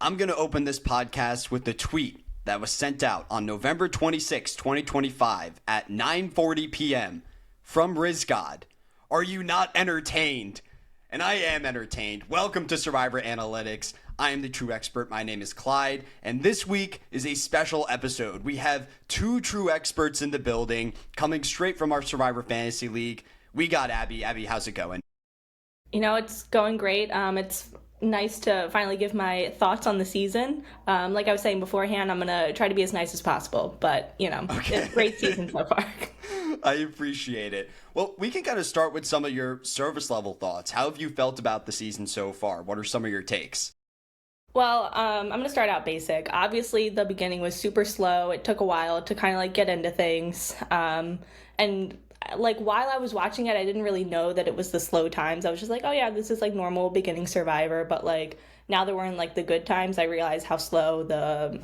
I'm going to open this podcast with a tweet that was sent out on November 26, 2025 at 9:40 p.m. from RizGod. Are you not entertained? And I am entertained. Welcome to Survivor Analytics. I am the true expert. My name is Clyde, and this week is a special episode. We have two true experts in the building coming straight from our Survivor Fantasy League. We got Abby. Abby, how's it going? You know, it's going great. It's nice to finally give my thoughts on the season. Like I was saying beforehand, I'm going to try to be as nice as possible, but, Okay. It's a great season so far. I appreciate it. Well, we can kind of start with some of your service level thoughts. How have you felt about the season so far? What are some of your takes? Well, I'm going to start out basic. Obviously, the beginning was super slow. It took a while to kind of get into things. And while I was watching it, I didn't really know that it was the slow times. I was just like, oh yeah, this is normal beginning Survivor. But now that we're in the good times, I realized how slow the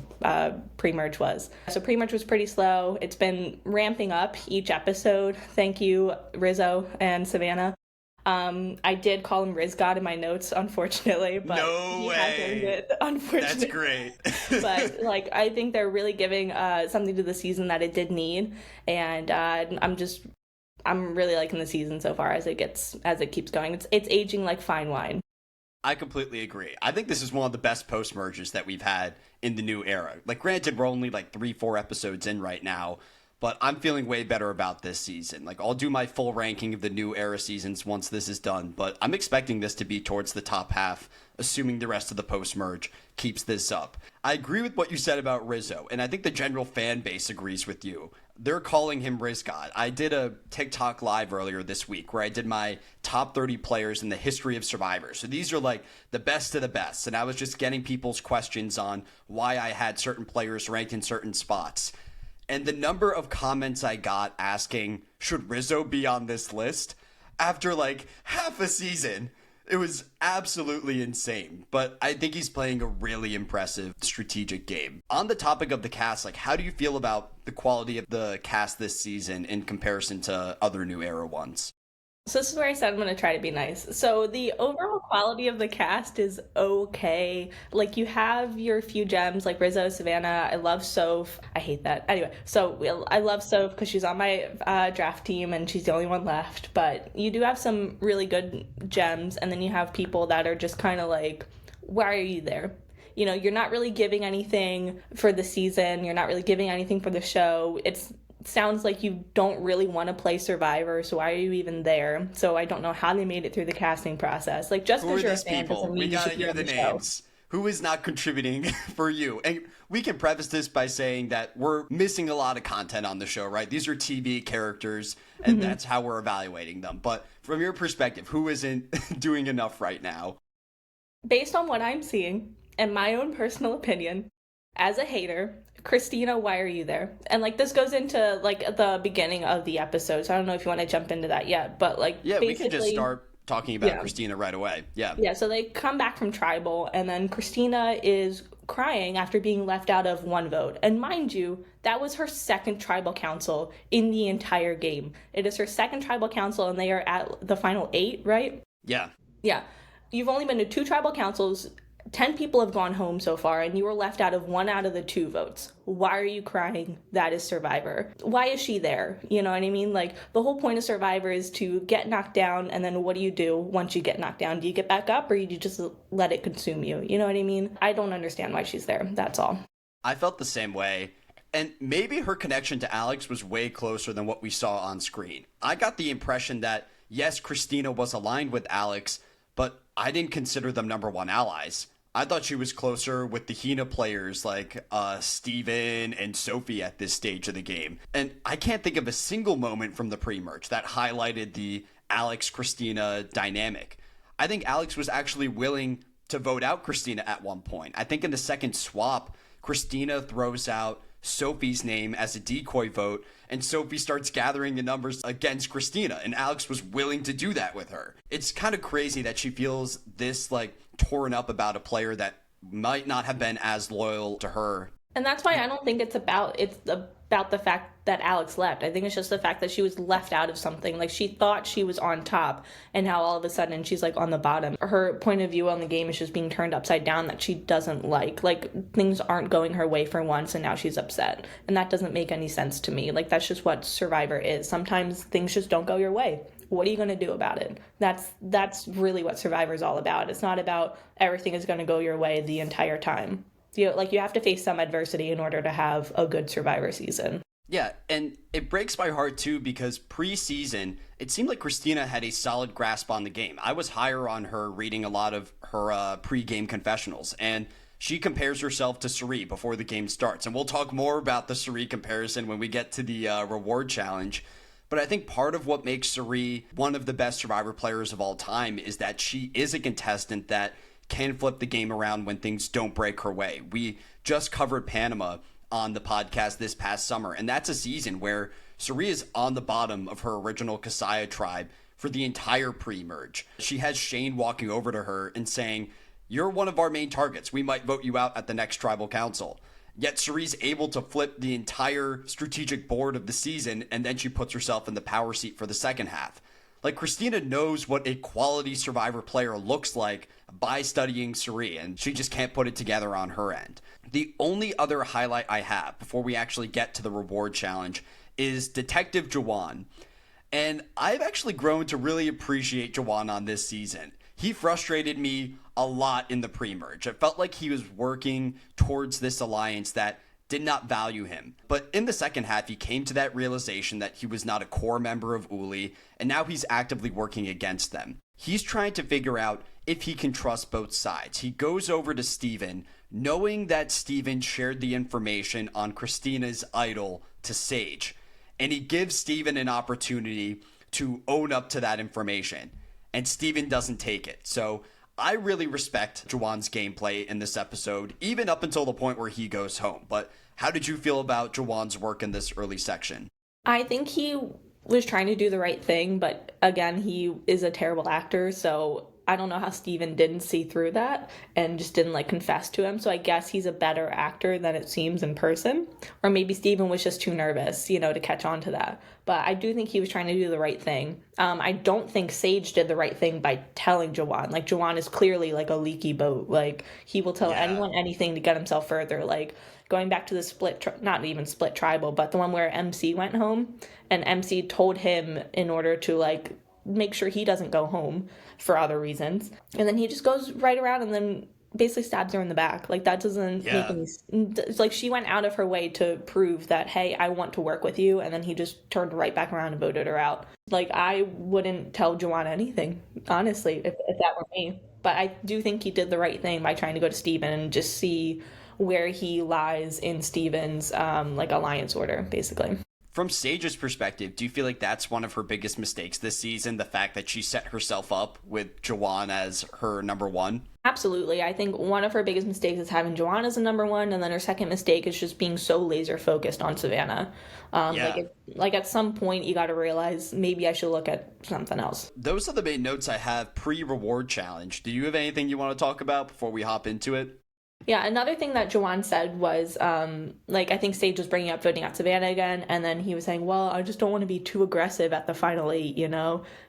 pre-merge was. So pre-merge was pretty slow. It's been ramping up each episode. Thank you, Rizzo and Savannah. I did call him RizGod in my notes, unfortunately, but no he way. has earned it, unfortunately. That's great. But I think they're really giving something to the season that it did need, and I'm really liking the season so far as it keeps going. It's aging like fine wine. I completely agree. I think this is one of the best post mergers that we've had in the new era. Granted, we're only 3-4 episodes in right now, but I'm feeling way better about this season. I'll do my full ranking of the new era seasons once this is done, but I'm expecting this to be towards the top half, assuming the rest of the post-merge keeps this up. I agree with what you said about Rizzo, and I think the general fan base agrees with you. They're calling him RizGod. I did a TikTok live earlier this week where I did my top 30 players in the history of Survivor. So these are the best of the best, and I was just getting people's questions on why I had certain players ranked in certain spots. And the number of comments I got asking, should Rizzo be on this list? After half a season, it was absolutely insane. But I think he's playing a really impressive strategic game. On the topic of the cast, how do you feel about the quality of the cast this season in comparison to other new era ones? So this is where I said I'm going to try to be nice. So the overall quality of the cast is okay. You have your few gems like Rizzo, Savannah. I love Soph. I hate that. Anyway, so I love Soph because she's on my draft team and she's the only one left. But you do have some really good gems, and then you have people that are just kind of why are you there? You're not really giving anything for the season. You're not really giving anything for the show. Sounds like you don't really want to play Survivor, so why are you even there? So I don't know how they made it through the casting process. Just because you're a fan doesn't mean you should be on the show. We gotta hear the names. Who is not contributing for you? And we can preface this by saying that we're missing a lot of content on the show, right? These are TV characters, and that's how we're evaluating them. But from your perspective, who isn't doing enough right now? Based on what I'm seeing, and my own personal opinion, as a hater, Christina, why are you there? And this goes into the beginning of the episode, so I don't know if you want to jump into that yet, but we can just start talking about Christina right away. Yeah, so they come back from tribal, and then Christina is crying after being left out of one vote. And mind you, that was her second tribal council in the entire game. It is her second tribal council, and they are at the final 8, right? Yeah. You've only been to 2 tribal councils. 10 people have gone home so far, and you were left out of 1 out of the 2 votes. Why are you crying? That is Survivor. Why is she there? You know what I mean? The whole point of Survivor is to get knocked down, and then what do you do once you get knocked down? Do you get back up, or do you just let it consume you? You know what I mean? I don't understand why she's there. That's all. I felt the same way. And maybe her connection to Alex was way closer than what we saw on screen. I got the impression that, yes, Christina was aligned with Alex, but I didn't consider them number 1 allies. I thought she was closer with the Hina players like Steven and Sophie at this stage of the game. And I can't think of a single moment from the pre-merge that highlighted the Alex-Christina dynamic. I think Alex was actually willing to vote out Christina at one point. I think in the second swap, Christina throws out Sophie's name as a decoy vote, and Sophie starts gathering the numbers against Christina, and Alex was willing to do that with her. It's kind of crazy that she feels this torn up about a player that might not have been as loyal to her And that's why I don't think it's about the fact that Alex left. I think it's just the fact that she was left out of something. Like she thought she was on top and how all of a sudden she's like on the bottom. Her point of view on the game is just being turned upside down that she doesn't like. Like things aren't going her way for once and now she's upset. And that doesn't make any sense to me. Like that's just what Survivor is. Sometimes things just don't go your way. What are you going to do about it? That's really what Survivor is all about. It's not about everything is going to go your way the entire time. You have to face some adversity in order to have a good Survivor season. Yeah, and it breaks my heart too because preseason, it seemed like Christina had a solid grasp on the game. I was higher on her reading a lot of her pre-game confessionals, and she compares herself to Cirie before the game starts. And we'll talk more about the Cirie comparison when we get to the reward challenge. But I think part of what makes Cirie one of the best Survivor players of all time is that she is a contestant that can flip the game around when things don't break her way. We just covered Panama on the podcast this past summer, and that's a season where Cirie is on the bottom of her original Kasaya tribe for the entire pre-merge. She has Shane walking over to her and saying, "You're one of our main targets. We might vote you out at the next tribal council." Yet Cirie's able to flip the entire strategic board of the season, and then she puts herself in the power seat for the second half. Like, Christina knows what a quality Survivor player looks like by studying Cirie, and she just can't put it together on her end. The only other highlight I have before we actually get to the reward challenge is Detective Jawan. And I've actually grown to really appreciate Jawan on this season. He frustrated me a lot in the pre-merge. It felt like he was working towards this alliance that did not value him. But in the second half, he came to that realization that he was not a core member of Uli, and now he's actively working against them. He's trying to figure out if he can trust both sides. He goes over to Steven, knowing that Steven shared the information on Christina's idol to Sage, and he gives Steven an opportunity to own up to that information, and Steven doesn't take it. So I really respect Jawan's gameplay in this episode, even up until the point where he goes home. But how did you feel about Jawan's work in this early section? I think he was trying to do the right thing, but again, he is a terrible actor, so I don't know how Steven didn't see through that and just didn't like confess to him. So I guess he's a better actor than it seems in person. Or maybe Steven was just too nervous, to catch on to that. But I do think he was trying to do the right thing. I don't think Sage did the right thing by telling Jawan. Like, Jawan is clearly like a leaky boat. Like, he will tell anyone anything to get himself further. Like, going back to the not even split tribal, but the one where MC went home and MC told him in order to like make sure he doesn't go home for other reasons. And then he just goes right around and then basically stabs her in the back. Like, that doesn't make any... It's like, she went out of her way to prove that, hey, I want to work with you, and then he just turned right back around and voted her out. Like, I wouldn't tell Jawan anything, honestly, if that were me. But I do think he did the right thing by trying to go to Steven and just see where he lies in Steven's, alliance order, basically. From Sage's perspective, do you feel like that's one of her biggest mistakes this season? The fact that she set herself up with Jawan as her number one? Absolutely. I think one of her biggest mistakes is having Jawan as a number one, and then her second mistake is just being so laser focused on Savannah. Like at some point, you got to realize maybe I should look at something else. Those are the main notes I have pre-reward challenge. Do you have anything you want to talk about before we hop into it? Yeah, another thing that Jawan said was, I think Sage was bringing up voting out Savannah again, and then he was saying, well, I just don't want to be too aggressive at the final 8,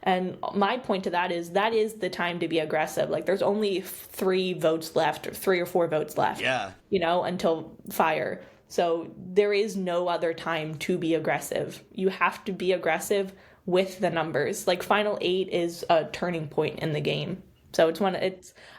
And my point to that is the time to be aggressive. Like, there's only 3 votes left, or 3 or 4 votes left, until fire. So there is no other time to be aggressive. You have to be aggressive with the numbers. Like, final 8 is a turning point in the game. So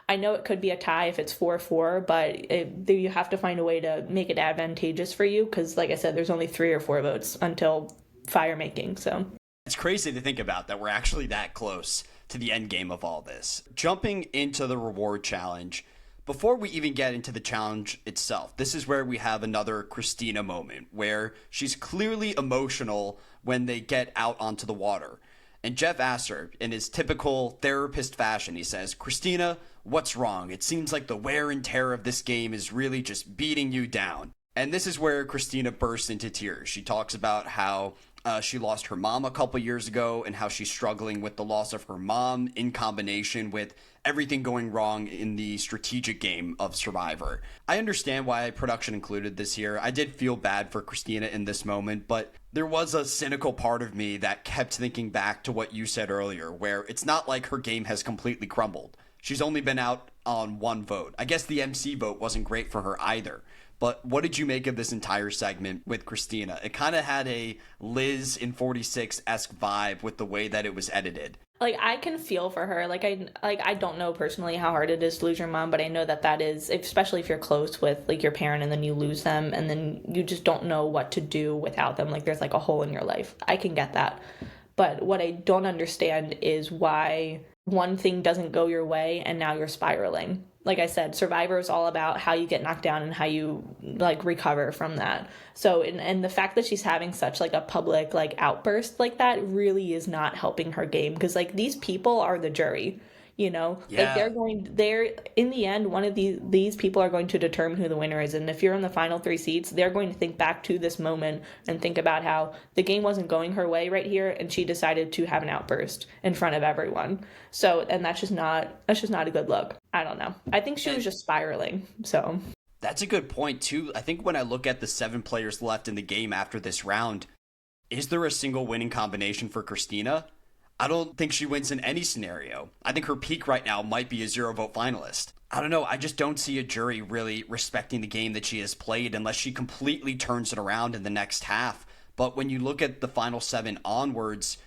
I know it could be a tie if it's 4-4, but you have to find a way to make it advantageous for you because, like I said, there's only 3 or 4 votes until fire making. So it's crazy to think about that we're actually that close to the end game of all this. Jumping into the reward challenge, before we even get into the challenge itself, this is where we have another Christina moment where she's clearly emotional when they get out onto the water. And Jeff asks her, in his typical therapist fashion, he says, "Christina, what's wrong? It seems like the wear and tear of this game is really just beating you down." And this is where Christina bursts into tears. She talks about how She lost her mom a couple years ago, and how she's struggling with the loss of her mom in combination with everything going wrong in the strategic game of Survivor. I understand why production included this here. I did feel bad for Christina in this moment, but there was a cynical part of me that kept thinking back to what you said earlier, where it's not like her game has completely crumbled. She's only been out on one vote. I guess the MC vote wasn't great for her either. But what did you make of this entire segment with Christina? It kind of had a Liz in 46-esque vibe with the way that it was edited. Like, I can feel for her. I don't know personally how hard it is to lose your mom, but I know that is, especially if you're close with like your parent and then you lose them and then you just don't know what to do without them. Like, there's like a hole in your life. I can get that. But what I don't understand is why one thing doesn't go your way and now you're spiraling. Like I said, Survivor is all about how you get knocked down and how you like recover from that. So, and the fact that she's having such like a public like outburst like that really is not helping her game, because like these people are the jury, you know. Yeah. Like they're in the end, one of these people are going to determine who the winner is. And if you're in the final 3 seats, they're going to think back to this moment and think about how the game wasn't going her way right here and she decided to have an outburst in front of everyone. So, and that's just not a good look. I don't know. I think she was just spiraling. So that's a good point too. I think when I look at the 7 players left in the game after this round, is there a single winning combination for Christina? I don't think she wins in any scenario. I think her peak right now might be a 0-vote finalist. I don't know. I just don't see a jury really respecting the game that she has played unless she completely turns it around in the next half. But when you look at the final 7 onwards,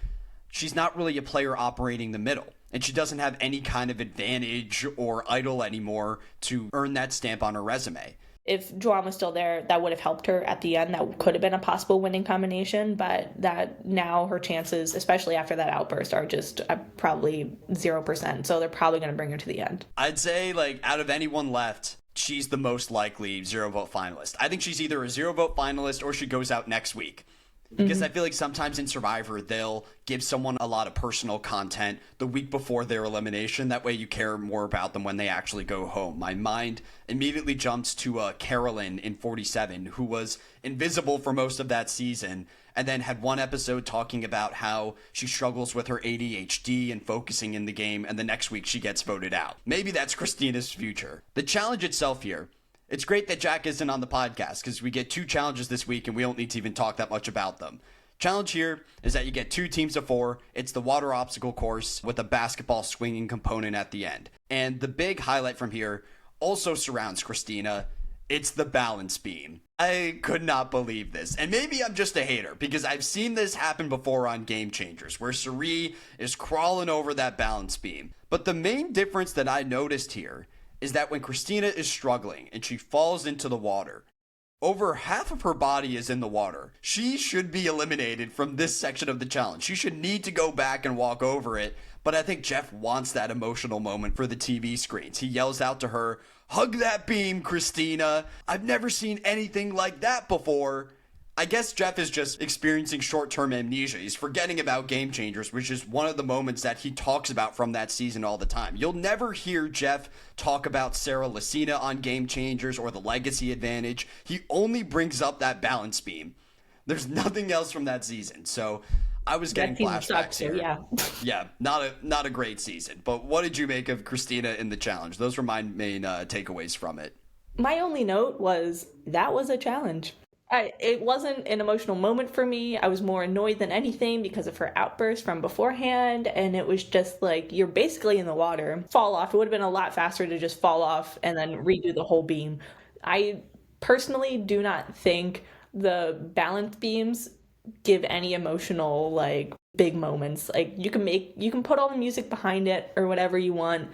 she's not really a player operating the middle. And she doesn't have any kind of advantage or idol anymore to earn that stamp on her resume. If Joanne was still there, that would have helped her at the end. That could have been a possible winning combination, but that now her chances, especially after that outburst, are just probably 0%. So they're probably going to bring her to the end. I'd say, like, out of anyone left, she's the most likely 0-vote finalist. I think she's either a 0-vote finalist or she goes out next week. Because I feel like sometimes in Survivor, they'll give someone a lot of personal content the week before their elimination. That way you care more about them when they actually go home. My mind immediately jumps to Carolyn in 47, who was invisible for most of that season, and then had one episode talking about how she struggles with her ADHD and focusing in the game, and the next week she gets voted out. Maybe that's Christina's future. The challenge itself here, it's great that Jack isn't on the podcast because we get 2 challenges this week and we don't need to even talk that much about them. Challenge here is that you get 2 teams of 4. It's the water obstacle course with a basketball swinging component at the end. And the big highlight from here also surrounds Christina. It's the balance beam. I could not believe this. And maybe I'm just a hater because I've seen this happen before on Game Changers where Cirie is crawling over that balance beam. But the main difference that I noticed here is that when Christina is struggling and she falls into the water, over half of her body is in the water. She should be eliminated from this section of the challenge. She should need to go back and walk over it. But I think Jeff wants that emotional moment for the TV screens. He yells out to her, "Hug that beam, Christina. I've never seen anything like that before." I guess Jeff is just experiencing short-term amnesia. He's forgetting about Game Changers, which is one of the moments that he talks about from that season all the time. You'll never hear Jeff talk about Sarah Lacina on Game Changers or the legacy advantage. He only brings up that balance beam. There's nothing else from that season. So I was getting flashbacks here. Yeah, not a great season. But what did you make of Christina in the challenge? Those were my main takeaways from it. My only note was that was a challenge. It wasn't an emotional moment for me. I was more annoyed than anything because of her outburst from beforehand. And it was just like, you're basically in the water. Fall off. It would have been a lot faster to just fall off and then redo the whole beam. I personally do not think the balance beams give any emotional, like, big moments. Like, you can put all the music behind it or whatever you want.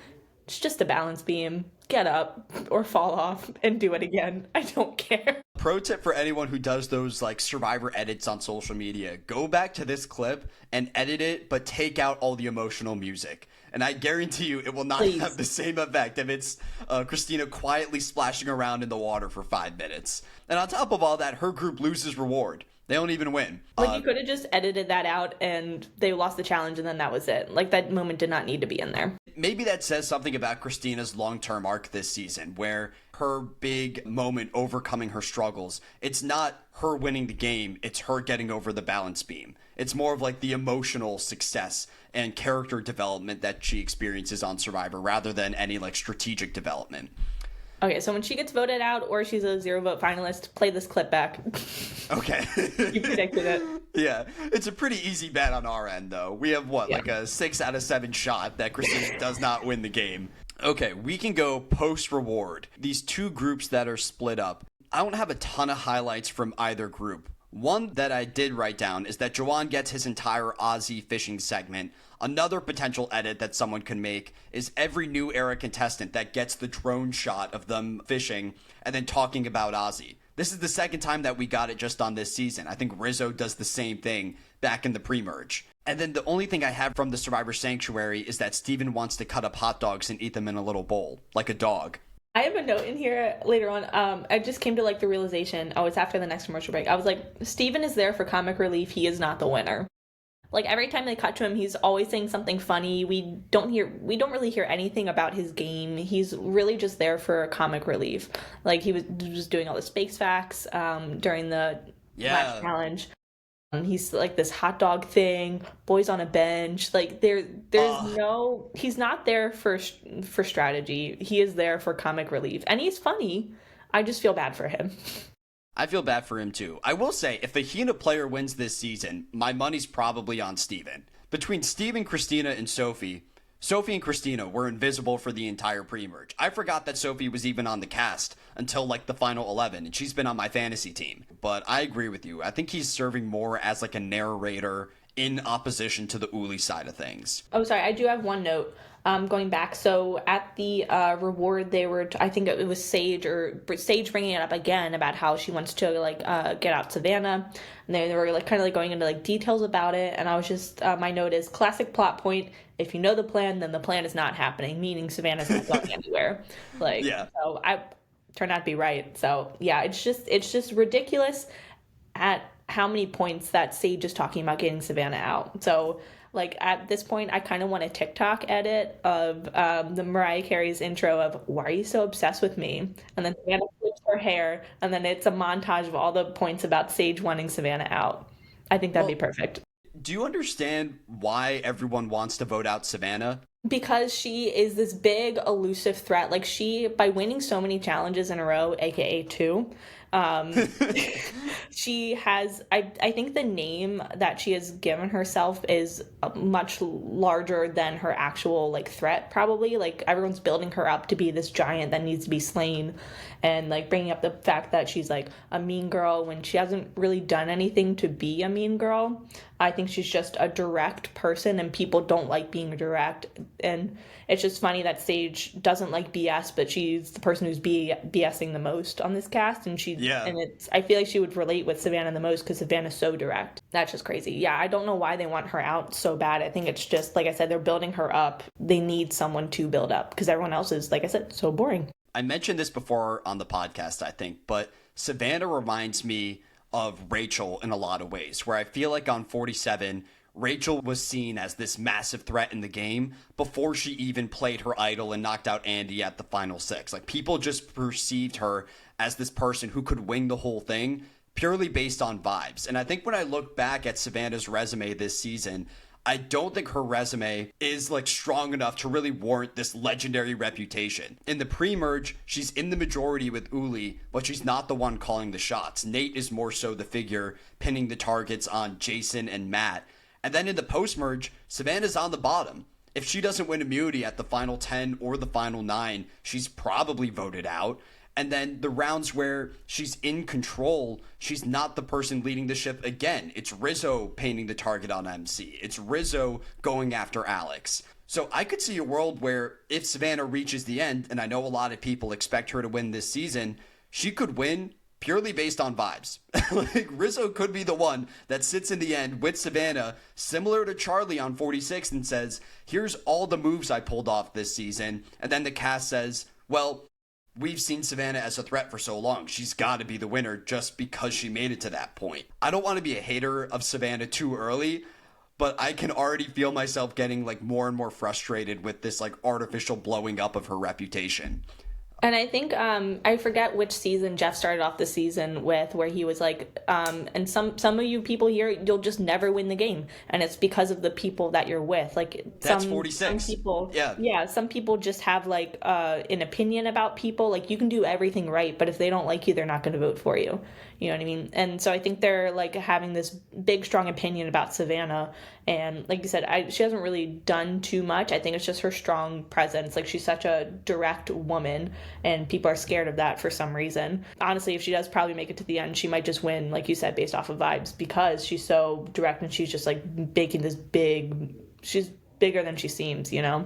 It's just a balance beam. Get up or fall off and do it again. I don't care. Pro tip for anyone who does those like Survivor edits on social media, go back to this clip and edit it, but take out all the emotional music. And I guarantee you it will not have the same effect if it's Christina quietly splashing around in the water for 5 minutes. And on top of all that, her group loses reward. They don't even win. Like, you could have just edited that out and they lost the challenge and then that was it. Like, that moment did not need to be in there. Maybe that says something about Christina's long-term arc this season, where her big moment overcoming her struggles, it's not her winning the game, it's her getting over the balance beam. It's more of like the emotional success and character development that she experiences on Survivor rather than any like strategic development. Okay, so when she gets voted out or she's a 0-vote finalist, play this clip back. Okay. You predicted it. Yeah, it's a pretty easy bet on our end, though. We have, like a 6 out of 7 shot that Christina does not win the game. Okay, we can go post-reward. These two groups that are split up. I don't have a ton of highlights from either group. One that I did write down is that Juwan gets his entire Aussie fishing segment. Another potential edit that someone can make is every new era contestant that gets the drone shot of them fishing and then talking about Aussie. This is the second time that we got it just on this season. I think Rizzo does the same thing back in the pre-merge. And then the only thing I have from the Survivor Sanctuary is that Steven wants to cut up hot dogs and eat them in a little bowl, like a dog. I have a note in here later on. I just came to like the realization, it's after the next commercial break. I was like, Steven is there for comic relief. He is not the winner. Like, every time they cut to him, he's always saying something funny. We don't really hear anything about his game. He's really just there for comic relief. Like, he was just doing all the space facts during the last challenge. He's like this hot dog thing, boys on a bench. Like, he's not there for strategy. He is there for comic relief, and he's funny. I just feel bad for him. I feel bad for him too. I will say, if the Hina player wins this season, my money's probably on Steven. Between Steven, Christina, and Sophie and Christina were invisible for the entire pre-merge. I forgot that Sophie was even on the cast until like the final 11, and she's been on my fantasy team. But I agree with you. I think he's serving more as like a narrator in opposition to the Uli side of things. Oh, sorry. I do have one note. Going back, so at the reward, they were, I think it was Sage bringing it up again about how she wants to like get out Savannah, and they were like kind of like going into like details about it, and I was just my note is classic plot point. If you know the plan, then the plan is not happening, meaning Savannah's not going anywhere. Like, yeah. So I turned out to be right. So yeah, it's just ridiculous at how many points that Sage is talking about getting Savannah out. So. Like, at this point, I kind of want a TikTok edit of the Mariah Carey's intro of, why are you so obsessed with me? And then Savannah flips her hair, and then it's a montage of all the points about Sage wanting Savannah out. I think that'd be perfect. Do you understand why everyone wants to vote out Savannah? Because she is this big, elusive threat. Like, by winning so many challenges in a row, aka 2, she has, I think the name that she has given herself is much larger than her actual like threat, probably. Like, everyone's building her up to be this giant that needs to be slain, and like bringing up the fact that she's like a mean girl when she hasn't really done anything to be a mean girl. I think she's just a direct person, and people don't like being direct. And it's just funny that Sage doesn't like BS, but she's the person who's BSing the most on this cast, and I feel like she would relate with Savannah the most because Savannah's so direct. That's just crazy. Yeah, I don't know why they want her out so bad. I think it's just, like I said, they're building her up. They need someone to build up because everyone else is, like I said, so boring. I mentioned this before on the podcast, I think, but Savannah reminds me of Rachel in a lot of ways, where I feel like on 47, Rachel was seen as this massive threat in the game before she even played her idol and knocked out Andy at the final 6. Like, people just perceived her as this person who could wing the whole thing purely based on vibes. And I think when I look back at Savannah's resume this season, I don't think her resume is like strong enough to really warrant this legendary reputation. In the pre-merge, she's in the majority with Uli, but she's not the one calling the shots. Nate is more so the figure pinning the targets on Jason and Matt. And then in the post-merge, Savannah's on the bottom. If she doesn't win immunity at the final 10 or the final 9, she's probably voted out. And then the rounds where she's in control, she's not the person leading the ship again. It's Rizzo painting the target on MC. It's Rizzo going after Alex. So I could see a world where if Savannah reaches the end, and I know a lot of people expect her to win this season, she could win purely based on vibes. Like, Rizzo could be the one that sits in the end with Savannah, similar to Charlie on 46, and says, here's all the moves I pulled off this season. And then the cast says, well, we've seen Savannah as a threat for so long. She's got to be the winner just because she made it to that point. I don't want to be a hater of Savannah too early, but I can already feel myself getting like more and more frustrated with this like artificial blowing up of her reputation. And I think I forget which season Jeff started off the season with, where he was like, and some of you people here, you'll just never win the game, and it's because of the people that you're with. Like That's some 46. people, Yeah. yeah, some people just have like an opinion about people. Like you can do everything right, but if they don't like you, they're not going to vote for you. You know what I mean? And so I think they're like having this big, strong opinion about Savannah. And like you said, she hasn't really done too much. I think it's just her strong presence. Like she's such a direct woman, and people are scared of that for some reason. Honestly, if she does probably make it to the end, she might just win, like you said, based off of vibes, because she's so direct and she's just like making this big, she's bigger than she seems, you know?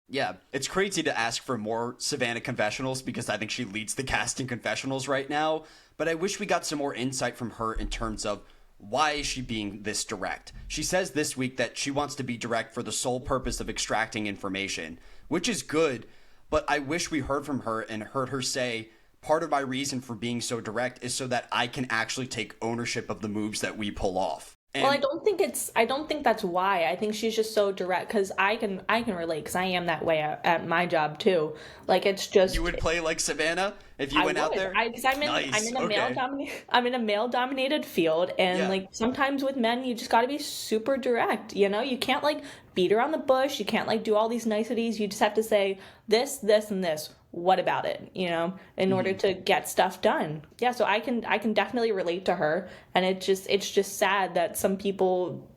Yeah, it's crazy to ask for more Savannah confessionals because I think she leads the cast in confessionals right now, but I wish we got some more insight from her in terms of why is she being this direct. She says this week that she wants to be direct for the sole purpose of extracting information, which is good, but I wish we heard from her and heard her say, part of my reason for being so direct is so that I can actually take ownership of the moves that we pull off. And Well, I don't think that's why. I think she's just so direct, because I can relate, because I am that way at my job too. Like it's just you would play like Savannah if you I went out would. there? Because I'm Nice. in a Okay. I'm in a male dominated field, and Yeah. like sometimes with men you just got to be super direct, you know? You can't like beat around the bush, you can't like do all these niceties. You just have to say this and this. What about it, you know, in order to get stuff done. Yeah, so I can definitely relate to her, and it's just sad that some people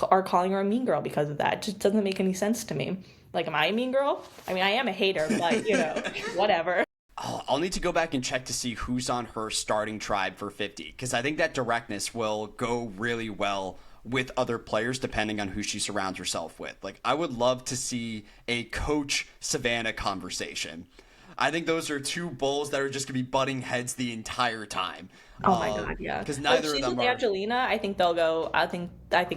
are calling her a mean girl because of that. It just doesn't make any sense to me. Like, am I a mean girl? I mean, I am a hater, but you know, whatever. I'll need to go back and check to see who's on her starting tribe for 50, because I think that directness will go really well with other players depending on who she surrounds herself with. Like, I would love to see a Coach Savannah conversation. I think those are two bulls that are just going to be butting heads the entire time. Oh my God, yeah. Because But if neither of she's them with are. Angelina, I think they'll go. I think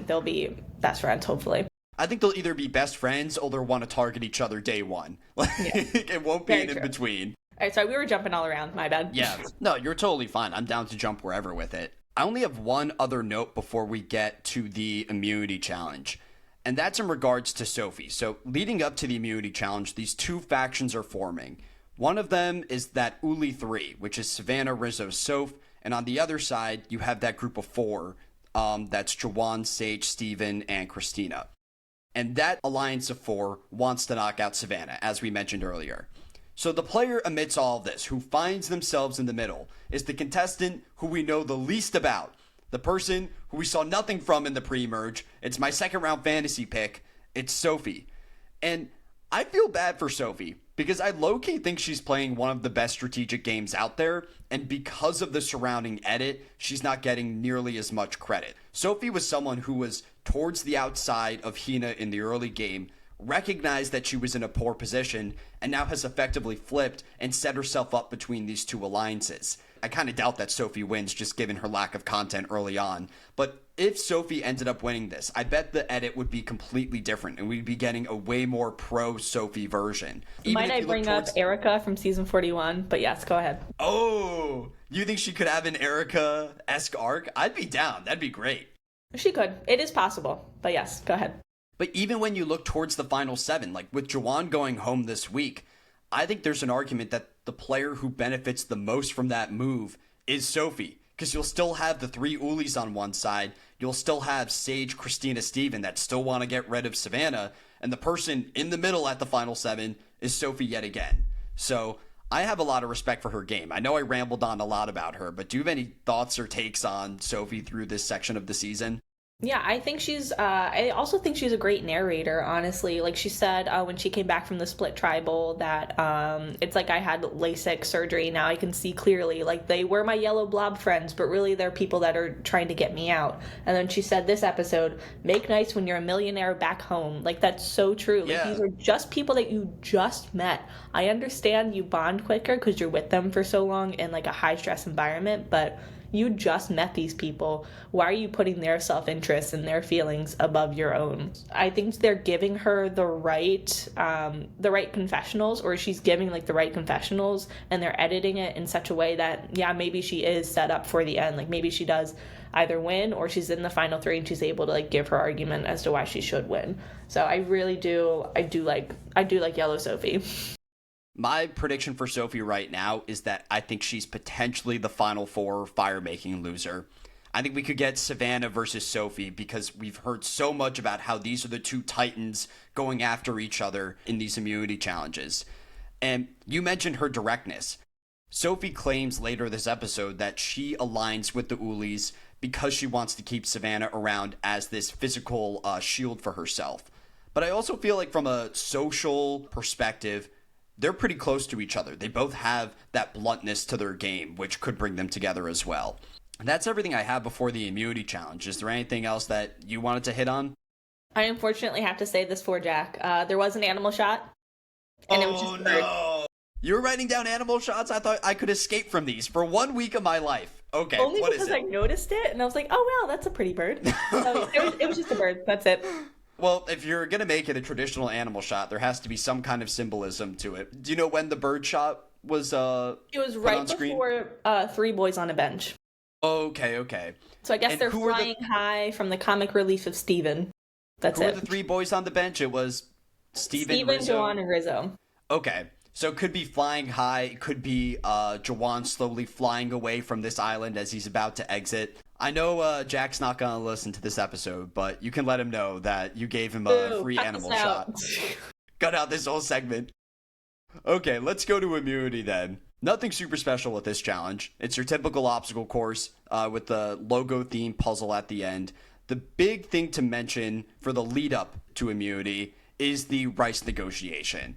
they'll be best friends, hopefully. I think they'll either be best friends or they'll want to target each other day one. Like, Yeah, it won't be very an in true. between. All right, sorry, we were jumping all around. My bad. Yeah. No, you're totally fine. I'm down to jump wherever with it. I only have one other note before we get to the immunity challenge, and that's in regards to Sophie. So, leading up to the immunity challenge, these two factions are forming. One of them is that Uli 3, which is Savannah, Rizzo, Soph, and on the other side, you have that group of four. That's Jawan, Sage, Steven, and Christina. And that alliance of four wants to knock out Savannah, as we mentioned earlier. So the player amidst all of this, who finds themselves in the middle, is the contestant who we know the least about. The person who we saw nothing from in the pre-merge. It's my second round fantasy pick. It's Sophie. And I feel bad for Sophie because I low-key think she's playing one of the best strategic games out there, and because of the surrounding edit, she's not getting nearly as much credit. Sophie was someone who was towards the outside of Hina in the early game, recognized that she was in a poor position, and now has effectively flipped and set herself up between these two alliances. I kind of doubt that Sophie wins just given her lack of content early on, but if Sophie ended up winning this, I bet the edit would be completely different and we'd be getting a way more pro Sophie version. Even Might if I you look bring up towards... Erica from season 41? But yes, go ahead. Oh, you think she could have an Erica-esque arc? I'd be down. That'd be great. She could. It is possible. But yes, go ahead. But even when you look towards the final seven, like with Jawan going home this week, I think there's an argument that the player who benefits the most from that move is Sophie. Because you'll still have the three Ulis on one side, you'll still have Sage, Christina, Steven that still want to get rid of Savannah, and the person in the middle at the final seven is Sophie yet again. So I have a lot of respect for her game. I know I rambled on a lot about her, but do you have any thoughts or takes on Sophie through this section of the season? Yeah, I think I also think she's a great narrator, honestly. Like she said when she came back from the split tribal that it's like I had LASIK surgery. Now I can see clearly. Like they were my yellow blob friends, but really they're people that are trying to get me out. And then she said this episode, make nice when you're a millionaire back home. Like that's so true. Like Yeah. these are just people that you just met. I understand you bond quicker because you're with them for so long in like a high stress environment, but you just met these people. Why are you putting their self-interest and their feelings above your own? I think they're giving her the right confessionals, or she's giving like the right confessionals, and they're editing it in such a way that, yeah, maybe she is set up for the end. Like maybe she does either win, or she's in the final three and she's able to like give her argument as to why she should win. So I do like Yellow Sophie. My prediction for Sophie right now is that I think she's potentially the final four fire-making loser. I think we could get Savannah versus Sophie because we've heard so much about how these are the two titans going after each other in these immunity challenges. And you mentioned her directness. Sophie claims later this episode that she aligns with the Ulis because she wants to keep Savannah around as this physical shield for herself. But I also feel like from a social perspective, they're pretty close to each other. They both have that bluntness to their game, which could bring them together as well. And that's everything I have before the immunity challenge. Is there anything else that you wanted to hit on? I unfortunately have to say this for Jack. There was an animal shot. And it was just a bird. No! You were writing down animal shots? I thought I could escape from these for 1 week of my life. Okay, only what is because it? I noticed it, and I was like, oh, wow, that's a pretty bird. So it was just a bird. That's it. Well, if you're going to make it a traditional animal shot, there has to be some kind of symbolism to it. Do you know when the bird shot was It was right before Three Boys on a Bench. Okay. So I guess they're flying high from the comic relief of Steven. That's it. Who were the three boys on the bench? It was Steven, Rizzo. Jawan, and Rizzo. Okay. So it could be flying high. It could be Jawan slowly flying away from this island as he's about to exit. I know Jack's not going to listen to this episode, but you can let him know that you gave him a free animal shot. Cut out this whole segment. Okay, let's go to immunity then. Nothing super special with this challenge. It's your typical obstacle course with the logo-themed puzzle at the end. The big thing to mention for the lead-up to immunity is the rice negotiation.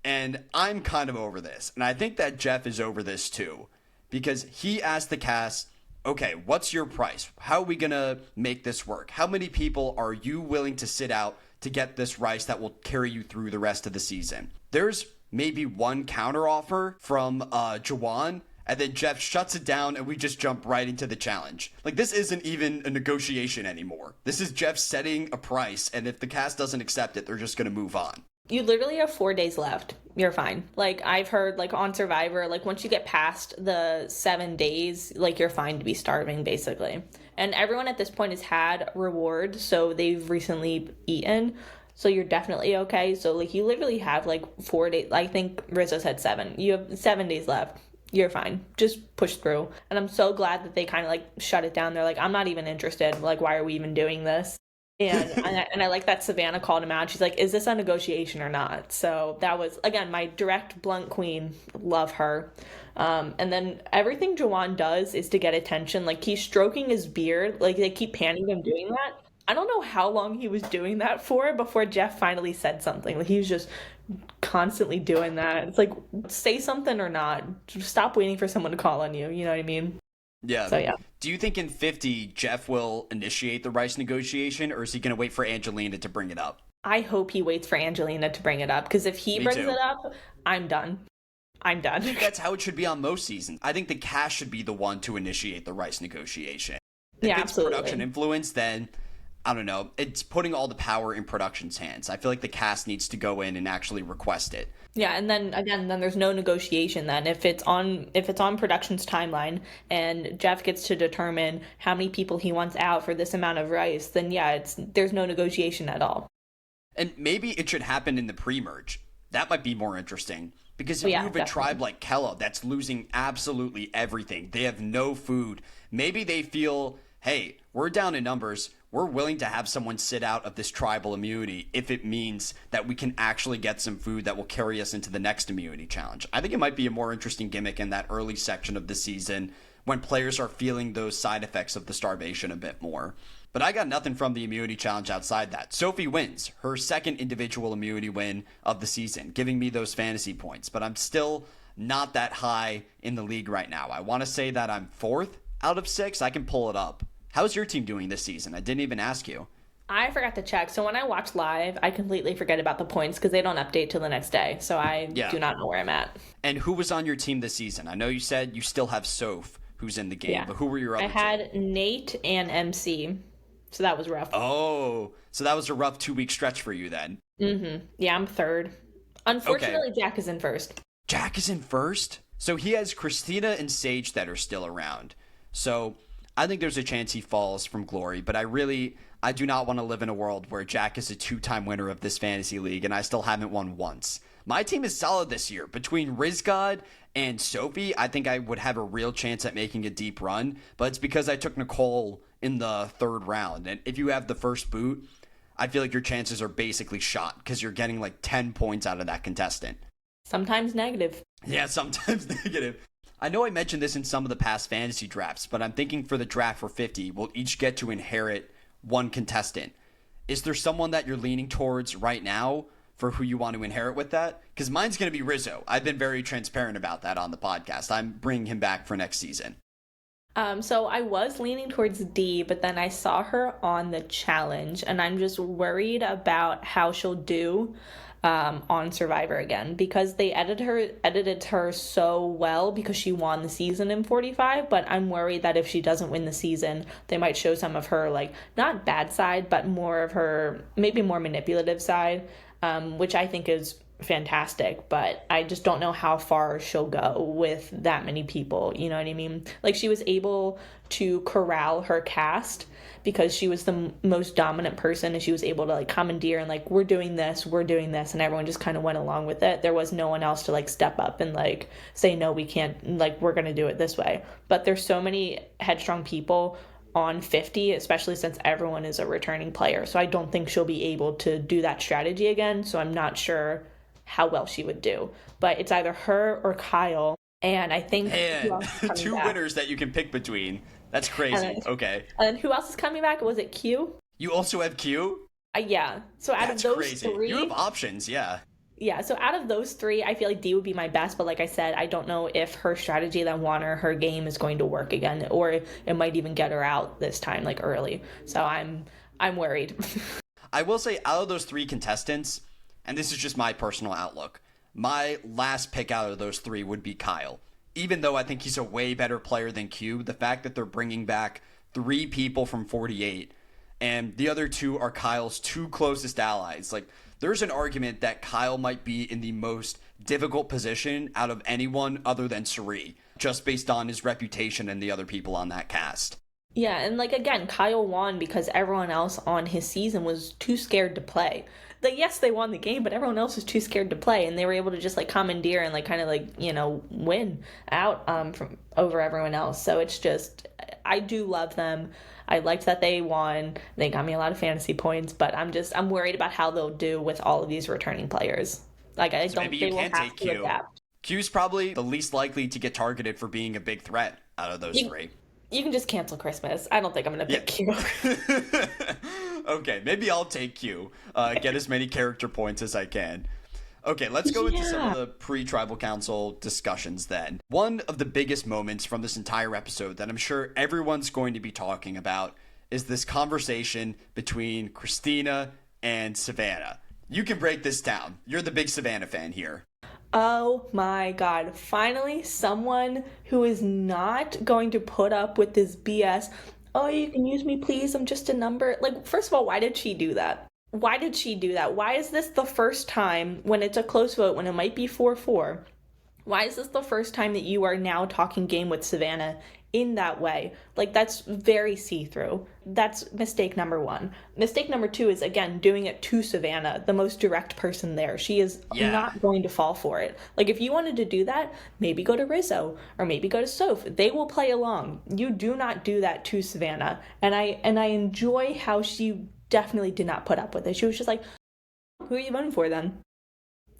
And I'm kind of over this. And I think that Jeff is over this too. Because he asked the cast, okay, what's your price? How are we going to make this work? How many people are you willing to sit out to get this rice that will carry you through the rest of the season? There's maybe one counteroffer from Jawan, and then Jeff shuts it down and we just jump right into the challenge. Like, this isn't even a negotiation anymore. This is Jeff setting a price, and if the cast doesn't accept it, they're just going to move on. You literally have 4 days left. You're fine. Like, I've heard, like, on Survivor, like, once you get past the 7 days, like, you're fine to be starving, basically. And everyone at this point has had reward, so they've recently eaten. So you're definitely okay. So, like, you literally have, like, 4 days. I think Rizzo said 7. You have 7 days left. You're fine. Just push through. And I'm so glad that they kind of, like, shut it down. They're like, I'm not even interested. Like, why are we even doing this? And I like that Savannah called him out. She's like, is this a negotiation or not? So that was, again, my direct blunt queen. Love her. And then everything Jawan does is to get attention. Like, he's stroking his beard. Like, they keep panning him doing that. I don't know how long he was doing that for before Jeff finally said something. Like, he was just constantly doing that. It's like, say something or not. Just stop waiting for someone to call on you. You know what I mean? Yeah. So, yeah. Do you think in 50, Jeff will initiate the rice negotiation, or is he going to wait for Angelina to bring it up? I hope he waits for Angelina to bring it up, because if he brings it up, I'm done. I'm done. I think that's how it should be on most seasons. I think the cast should be the one to initiate the rice negotiation. If it's absolutely. Production influence, then I don't know. It's putting all the power in production's hands. I feel like the cast needs to go in and actually request it. Yeah, and then again, there's no negotiation then. If it's on production's timeline and Jeff gets to determine how many people he wants out for this amount of rice, then yeah, there's no negotiation at all. And maybe it should happen in the pre-merge. That might be more interesting. Because if you have a tribe like Kella that's losing absolutely everything, they have no food, maybe they feel, hey, we're down in numbers, we're willing to have someone sit out of this tribal immunity if it means that we can actually get some food that will carry us into the next immunity challenge. I think it might be a more interesting gimmick in that early section of the season when players are feeling those side effects of the starvation a bit more. But I got nothing from the immunity challenge outside that. Sophie wins her second individual immunity win of the season, giving me those fantasy points. But I'm still not that high in the league right now. I want to say that I'm 4th out of 6. I can pull it up. How's your team doing this season? I didn't even ask you. I forgot to check. So when I watch live, I completely forget about the points because they don't update till the next day. So I do not know where I'm at. And who was on your team this season? I know you said you still have Soph. who's in the game. Yeah. But who were your I other two? had Nate and MC. So that was rough. Oh, so that was a rough 2 week stretch for you then. Yeah, I'm third. Okay, Unfortunately, Jack is in first. Jack is in first. So he has Christina and Sage that are still around. So I think there's a chance he falls from glory, but I do not want to live in a world where Jack is a 2-time winner of this fantasy league and I still haven't won once. My team is solid this year. Between Rizgod and Sophie, I think I would have a real chance at making a deep run, but it's because I took Nicole in the third round. And if you have the first boot, I feel like your chances are basically shot because you're getting like 10 points out of that contestant. Sometimes negative. Yeah, sometimes negative. I know I mentioned this in some of the past fantasy drafts, but I'm thinking for the draft for 50, we'll each get to inherit one contestant. Is there someone that you're leaning towards right now for who you want to inherit with that? Because mine's going to be Rizzo. I've been very transparent about that on the podcast. I'm bringing him back for next season. So I was leaning towards D, but then I saw her on the challenge, and I'm just worried about how she'll do on Survivor again because they edited her so well because she won the season in 45. But I'm worried that if she doesn't win the season, they might show some of her like not bad side, but more of her maybe more manipulative side, which I think is fantastic, but I just don't know how far she'll go with that many people. You know what I mean? Like she was able to corral her cast because she was the most dominant person and she was able to like commandeer and like we're doing this, and everyone just kind of went along with it. There was no one else to like step up and like say no, we can't, like we're going to do it this way. But there's so many headstrong people on 50, especially since everyone is a returning player. So I don't think she'll be able to do that strategy again. So I'm not sure how well she would do. But it's either her or Kyle. And I think And two back? winners that you can pick between. That's crazy. Okay. And who else is coming back? Was it Q? You also have Q? Yeah. So out That's of those crazy. three, You have options, yeah. Yeah, so out of those three, I feel like D would be my best, but like I said, I don't know if her strategy that won her game is going to work again, or it might even get her out this time, like early. So I'm worried. I will say, out of those three contestants, and this is just my personal outlook, my last pick out of those three would be Kyle. Even though I think he's a way better player than Q, the fact that they're bringing back 3 people from 48, and the other 2 are Kyle's 2 closest allies. Like, there's an argument that Kyle might be in the most difficult position out of anyone other than Suri, just based on his reputation and the other people on that cast. Yeah, and like again, Kyle won because everyone else on his season was too scared to play. Like yes, they won the game, but everyone else was too scared to play, and they were able to just like commandeer and like kind of like win out from over everyone else. So it's just I do love them. I liked that they won. They got me a lot of fantasy points, but I'm worried about how they'll do with all of these returning players. Like I So don't maybe they you will can have take to Q. adapt. Q's probably the least likely to get targeted for being a big threat out of those You, 3. you can just cancel Christmas. I don't think I'm gonna pick Q. Okay, maybe I'll take Q. Get as many character points as I can. Okay, let's go into some of the pre-Tribal Council discussions then. One of the biggest moments from this entire episode that I'm sure everyone's going to be talking about is this conversation between Christina and Savannah. You can break this down. You're the big Savannah fan here. Oh my God. Finally, someone who is not going to put up with this BS. Oh, you can use me, please. I'm just a number. Like, first of all, why did she do that? Why did she do that? Why is this the first time when it's a close vote, when it might be 4-4? Why is this the first time that you are now talking game with Savannah in that way? Like, that's very see-through. That's mistake number 1. Mistake number 2 is, again, doing it to Savannah, the most direct person there. She is not going to fall for it. Like, if you wanted to do that, maybe go to Rizzo or maybe go to Soph. They will play along. You do not do that to Savannah. And I enjoy how she definitely did not put up with it. She was just like, who are you voting for then?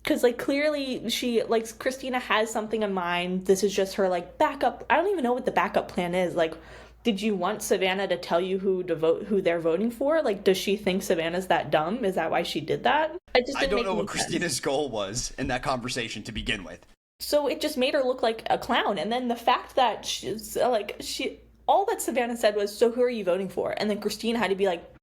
Because, like, clearly she, like, Christina has something in mind. This is just her, like, backup. I don't even know what the backup plan is. Like, did you want Savannah to tell you who they're voting for? Like, does she think Savannah's that dumb? Is that why she did that? I don't know what Christina's goal was in that conversation to begin with. So it just made her look like a clown. And then the fact that all that Savannah said was, so who are you voting for? And then Christina had to be like,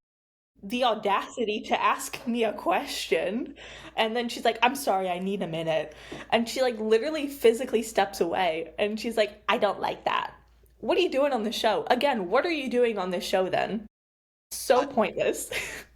the audacity to ask me a question. And then she's like, I'm sorry, I need a minute. And she like literally physically steps away and she's like, I don't like that. what are you doing on the show? Again, what are you doing on this show then? So pointless.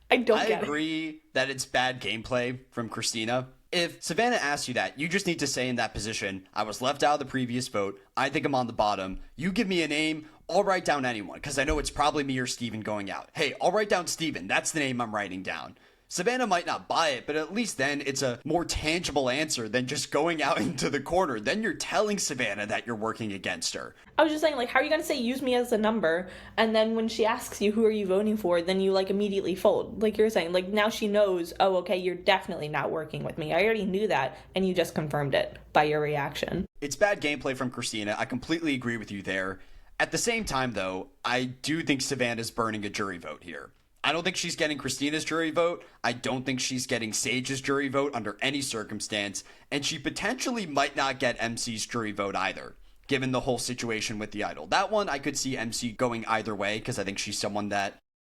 I don't I get it. agree that it's bad gameplay from Christina. If Savannah asks you that, you just need to say in that position, I was left out of the previous vote. I think I'm on the bottom. You give me a name, I'll write down anyone, because I know it's probably me or Steven going out. Hey, I'll write down Steven. That's the name I'm writing down. Savannah might not buy it, but at least then it's a more tangible answer than just going out into the corner. Then you're telling Savannah that you're working against her. I was just saying, like, how are you going to say use me as a number? And then when she asks you who are you voting for, then you, like, immediately fold. Like you're saying, like, now she knows, oh, okay, you're definitely not working with me. I already knew that, and you just confirmed it by your reaction. It's bad gameplay from Christina. I completely agree with you there. At the same time, though, I do think Savannah's burning a jury vote here. I don't think she's getting Christina's jury vote. I don't think she's getting Sage's jury vote under any circumstance. And she potentially might not get MC's jury vote either, given the whole situation with the idol. That one, I could see MC going either way, because I think she's someone that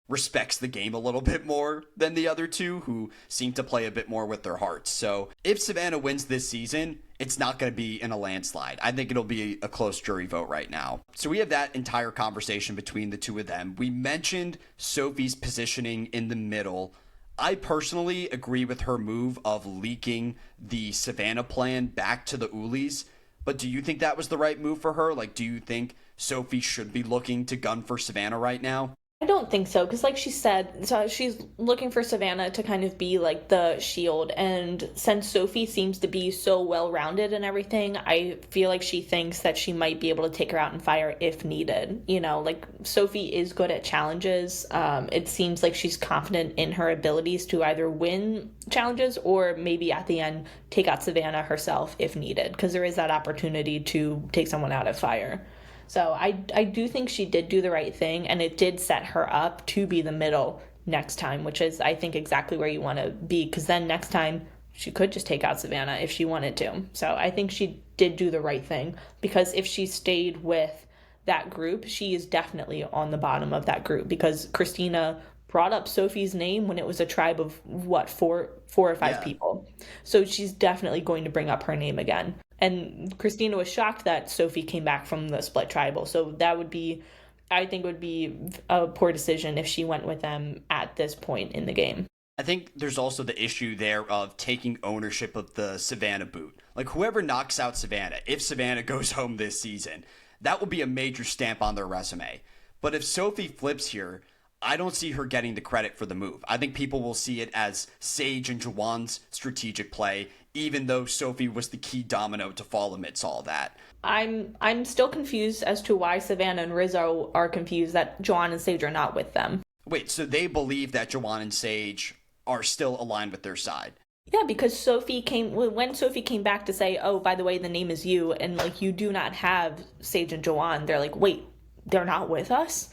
respects the game a little bit more than the other two, who seem to play a bit more with their hearts. So if Savannah wins this season, it's not going to be in a landslide. I think it'll be a close jury vote right now. So we have that entire conversation between the two of them. We mentioned Sophie's positioning in the middle. I personally agree with her move of leaking the Savannah plan back to the Ulis. But do you think that was the right move for her? Like, do you think Sophie should be looking to gun for Savannah right now? I don't think so, because like she said, so she's looking for Savannah to kind of be like the shield, and since Sophie seems to be so well-rounded and everything, I feel like she thinks that she might be able to take her out and fire if needed. You know, like Sophie is good at challenges. It seems like she's confident in her abilities to either win challenges or maybe at the end take out Savannah herself if needed, because there is that opportunity to take someone out of fire. So I do think she did do the right thing, and it did set her up to be the middle next time, which is, I think, exactly where you want to be, because then next time she could just take out Savannah if she wanted to. So I think she did do the right thing, because if she stayed with that group, she is definitely on the bottom of that group, because Christina brought up Sophie's name when it was a tribe of, what, four or five people. So she's definitely going to bring up her name again. And Christina was shocked that Sophie came back from the split tribal. So that would be, I think, would be a poor decision if she went with them at this point in the game. I think there's also the issue there of taking ownership of the Savannah boot. Like, whoever knocks out Savannah, if Savannah goes home this season, that will be a major stamp on their resume. But if Sophie flips here, I don't see her getting the credit for the move. I think people will see it as Sage and Juwan's strategic play, even though Sophie was the key domino to fall amidst all that. I'm still confused as to why Savannah and Rizzo are confused that Juwan and Sage are not with them. Wait, so they believe that Juwan and Sage are still aligned with their side? Yeah, because when Sophie came back to say, oh, by the way, the name is you, and like you do not have Sage and Juwan, they're like, wait, they're not with us?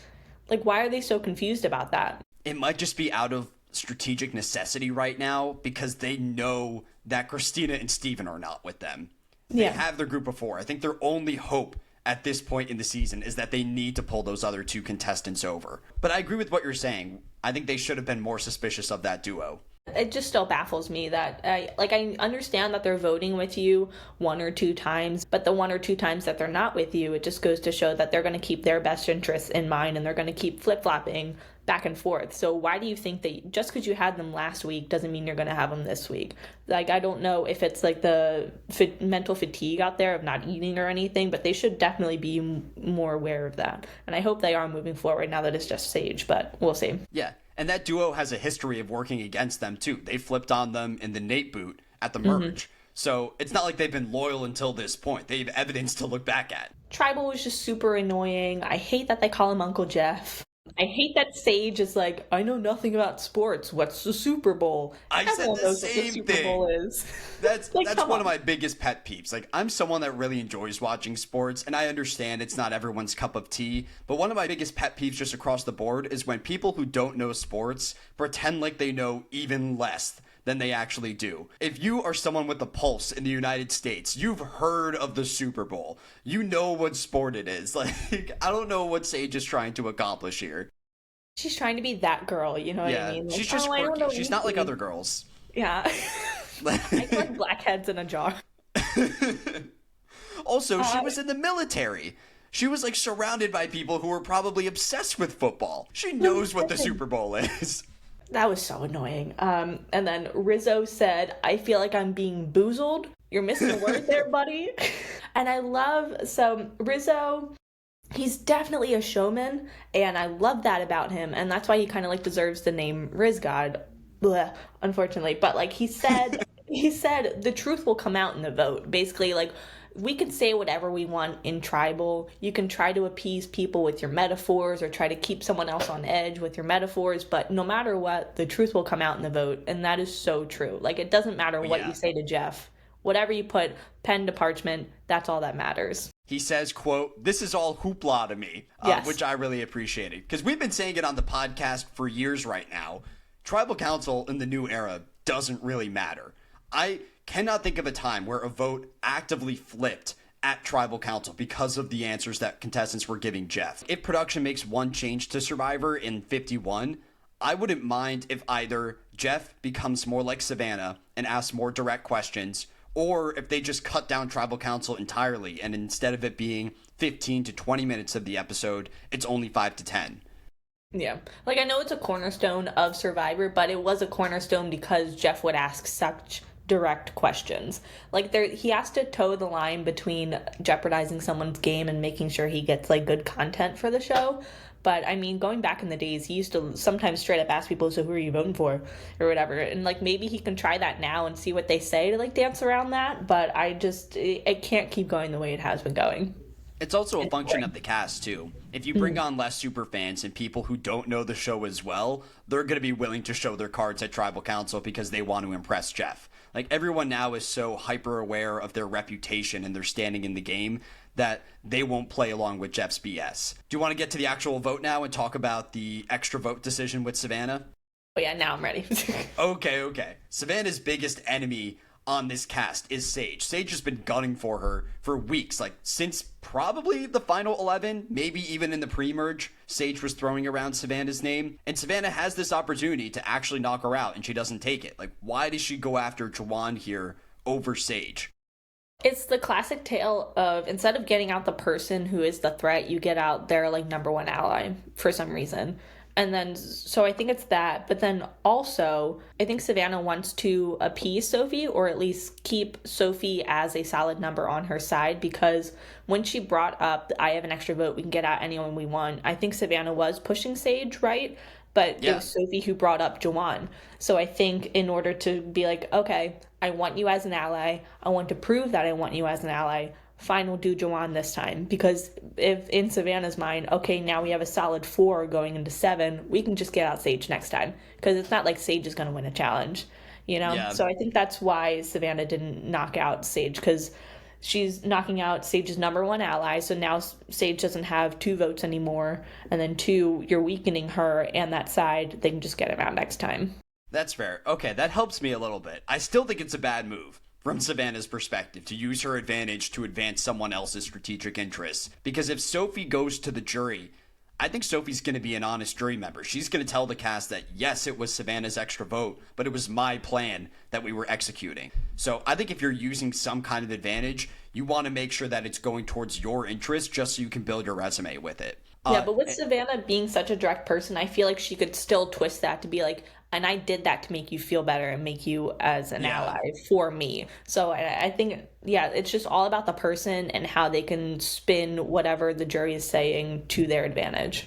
Like, why are they so confused about that? It might just be out of strategic necessity right now, because they know that Christina and Steven are not with them. They have their group of four. I think their only hope at this point in the season is that they need to pull those other two contestants over. But I agree with what you're saying. I think they should have been more suspicious of that duo. It just still baffles me that I understand that they're voting with you one or two times, but the one or two times that they're not with you, it just goes to show that they're going to keep their best interests in mind, and they're going to keep flip-flopping back and forth. So why do you think that just because you had them last week doesn't mean you're going to have them this week? Like, I don't know if it's like the mental fatigue out there of not eating or anything, but they should definitely be more aware of that. And I hope they are moving forward now that it's just Sage, but we'll see. Yeah. And that duo has a history of working against them, too. They flipped on them in the Nate boot at the merge. Mm-hmm. So it's not like they've been loyal until this point. They have evidence to look back at. Tribal was just super annoying. I hate that they call him Uncle Jeff. I hate that Sage is like, I know nothing about sports. What's the Super Bowl? Everyone said the same what the Super thing. Bowl is. That's like, that's one of my biggest pet peeves. Like, I'm someone that really enjoys watching sports, and I understand it's not everyone's cup of tea. But one of my biggest pet peeves just across the board is when people who don't know sports pretend like they know even less than they actually do. If you are someone with a pulse in the United States, you've heard of the Super Bowl. You know what sport it is. Like, I don't know what Sage is trying to accomplish here. She's trying to be that girl, you know what I mean? Like, she's just quirky. She's not like other girls. Yeah. I collect blackheads in a jar. Also, she was in the military. She was like surrounded by people who were probably obsessed with football. She knows what the Super Bowl is. That was so annoying. And then Rizzo said, I feel like I'm being boozled. You're missing a word there, buddy. And I love, so Rizzo, he's definitely a showman, and I love that about him, and that's why he kind of like deserves the name Riz God, bleh, unfortunately. But like he said, he said the truth will come out in the vote. Basically, like we can say whatever we want in tribal. You can try to appease people with your metaphors or try to keep someone else on edge with your metaphors, but no matter what, the truth will come out in the vote, and that is so true. Like it doesn't matter what you say to Jeff. Whatever you put, pen to parchment, that's all that matters. He says, quote, "This is all hoopla to me," yes. Which I really appreciated. Because we've been saying it on the podcast for years right now. Tribal Council in the new era doesn't really matter. I cannot think of a time where a vote actively flipped at Tribal Council because of the answers that contestants were giving Jeff. If production makes one change to Survivor in 51, I wouldn't mind if either Jeff becomes more like Savannah and asks more direct questions, or if they just cut down Tribal Council entirely, and instead of it being 15 to 20 minutes of the episode, it's only 5 to 10. Yeah. Like, I know it's a cornerstone of Survivor, but it was a cornerstone because Jeff would ask such direct questions. Like, he has to toe the line between jeopardizing someone's game and making sure he gets, like, good content for the show. But, I mean, going back in the days, he used to sometimes straight up ask people, so who are you voting for? Or whatever. And, like, maybe he can try that now and see what they say to, like, dance around that. But it can't keep going the way it has been going. It's also a function of the cast, too. If you bring on less super fans and people who don't know the show as well, they're going to be willing to show their cards at Tribal Council because they want to impress Jeff. Like, everyone now is so hyper aware of their reputation and their standing in the game that they won't play along with Jeff's BS. Do you want to get to the actual vote now and talk about the extra vote decision with Savannah? Oh yeah, now I'm ready. Okay. Savannah's biggest enemy on this cast is Sage. Sage has been gunning for her for weeks, like since probably the final 11, maybe even in the pre-merge, Sage was throwing around Savannah's name, and Savannah has this opportunity to actually knock her out, and she doesn't take it. Like, why does she go after Juwan here over Sage? It's the classic tale of, instead of getting out the person who is the threat, you get out their, like, number one ally for some reason. And then, so I think it's that. But then also, I think Savannah wants to appease Sophie, or at least keep Sophie as a solid number on her side, because when she brought up, I have an extra vote, we can get out anyone we want, I think Savannah was pushing Sage, right? But yeah, it was Sophie who brought up Juwan. So I think in order to be like, okay, I want you as an ally, I want to prove that I want you as an ally, fine, we'll do Juwan this time. Because if in Savannah's mind, okay, now we have a solid 4 going into 7, we can just get out Sage next time. Because it's not like Sage is going to win a challenge, you know? Yeah. So I think that's why Savannah didn't knock out Sage, because she's knocking out Sage's number one ally, so now Sage doesn't have 2 votes anymore, and then 2, you're weakening her and that side, they can just get him out next time. That's fair. Okay, that helps me a little bit. I still think it's a bad move from Savannah's perspective to use her advantage to advance someone else's strategic interests, because if Sophie goes to the jury, I think Sophie's going to be an honest jury member. She's going to tell the cast that, yes, it was Savannah's extra vote, but it was my plan that we were executing. So I think if you're using some kind of advantage, you want to make sure that it's going towards your interest just so you can build your resume with it. Yeah, but with Savannah being such a direct person, I feel like she could still twist that to be like, and I did that to make you feel better and make you as an ally for me. So I think, it's just all about the person and how they can spin whatever the jury is saying to their advantage.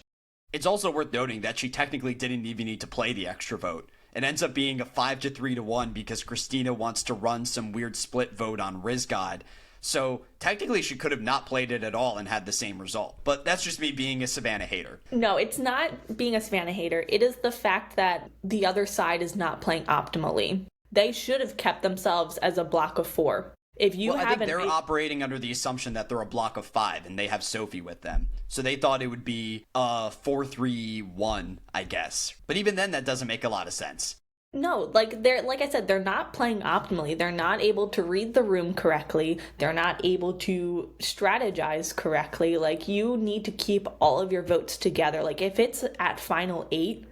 It's also worth noting that she technically didn't even need to play the extra vote. It ends up being a 5 to 3 to 1 because Christina wants to run some weird split vote on Rizgod. So technically she could have not played it at all and had the same result. But that's just me being a Savannah hater. No, it's not being a Savannah hater. It is the fact that the other side is not playing optimally. They should have kept themselves as a block of 4. If you I think they're operating under the assumption that they're a block of 5 and they have Sophie with them. So they thought it would be 4-3-1, I guess. But even then, that doesn't make a lot of sense. No, like I said, they're not playing optimally. They're not able to read the room correctly. They're not able to strategize correctly. Like, you need to keep all of your votes together. Like, if it's at final 8,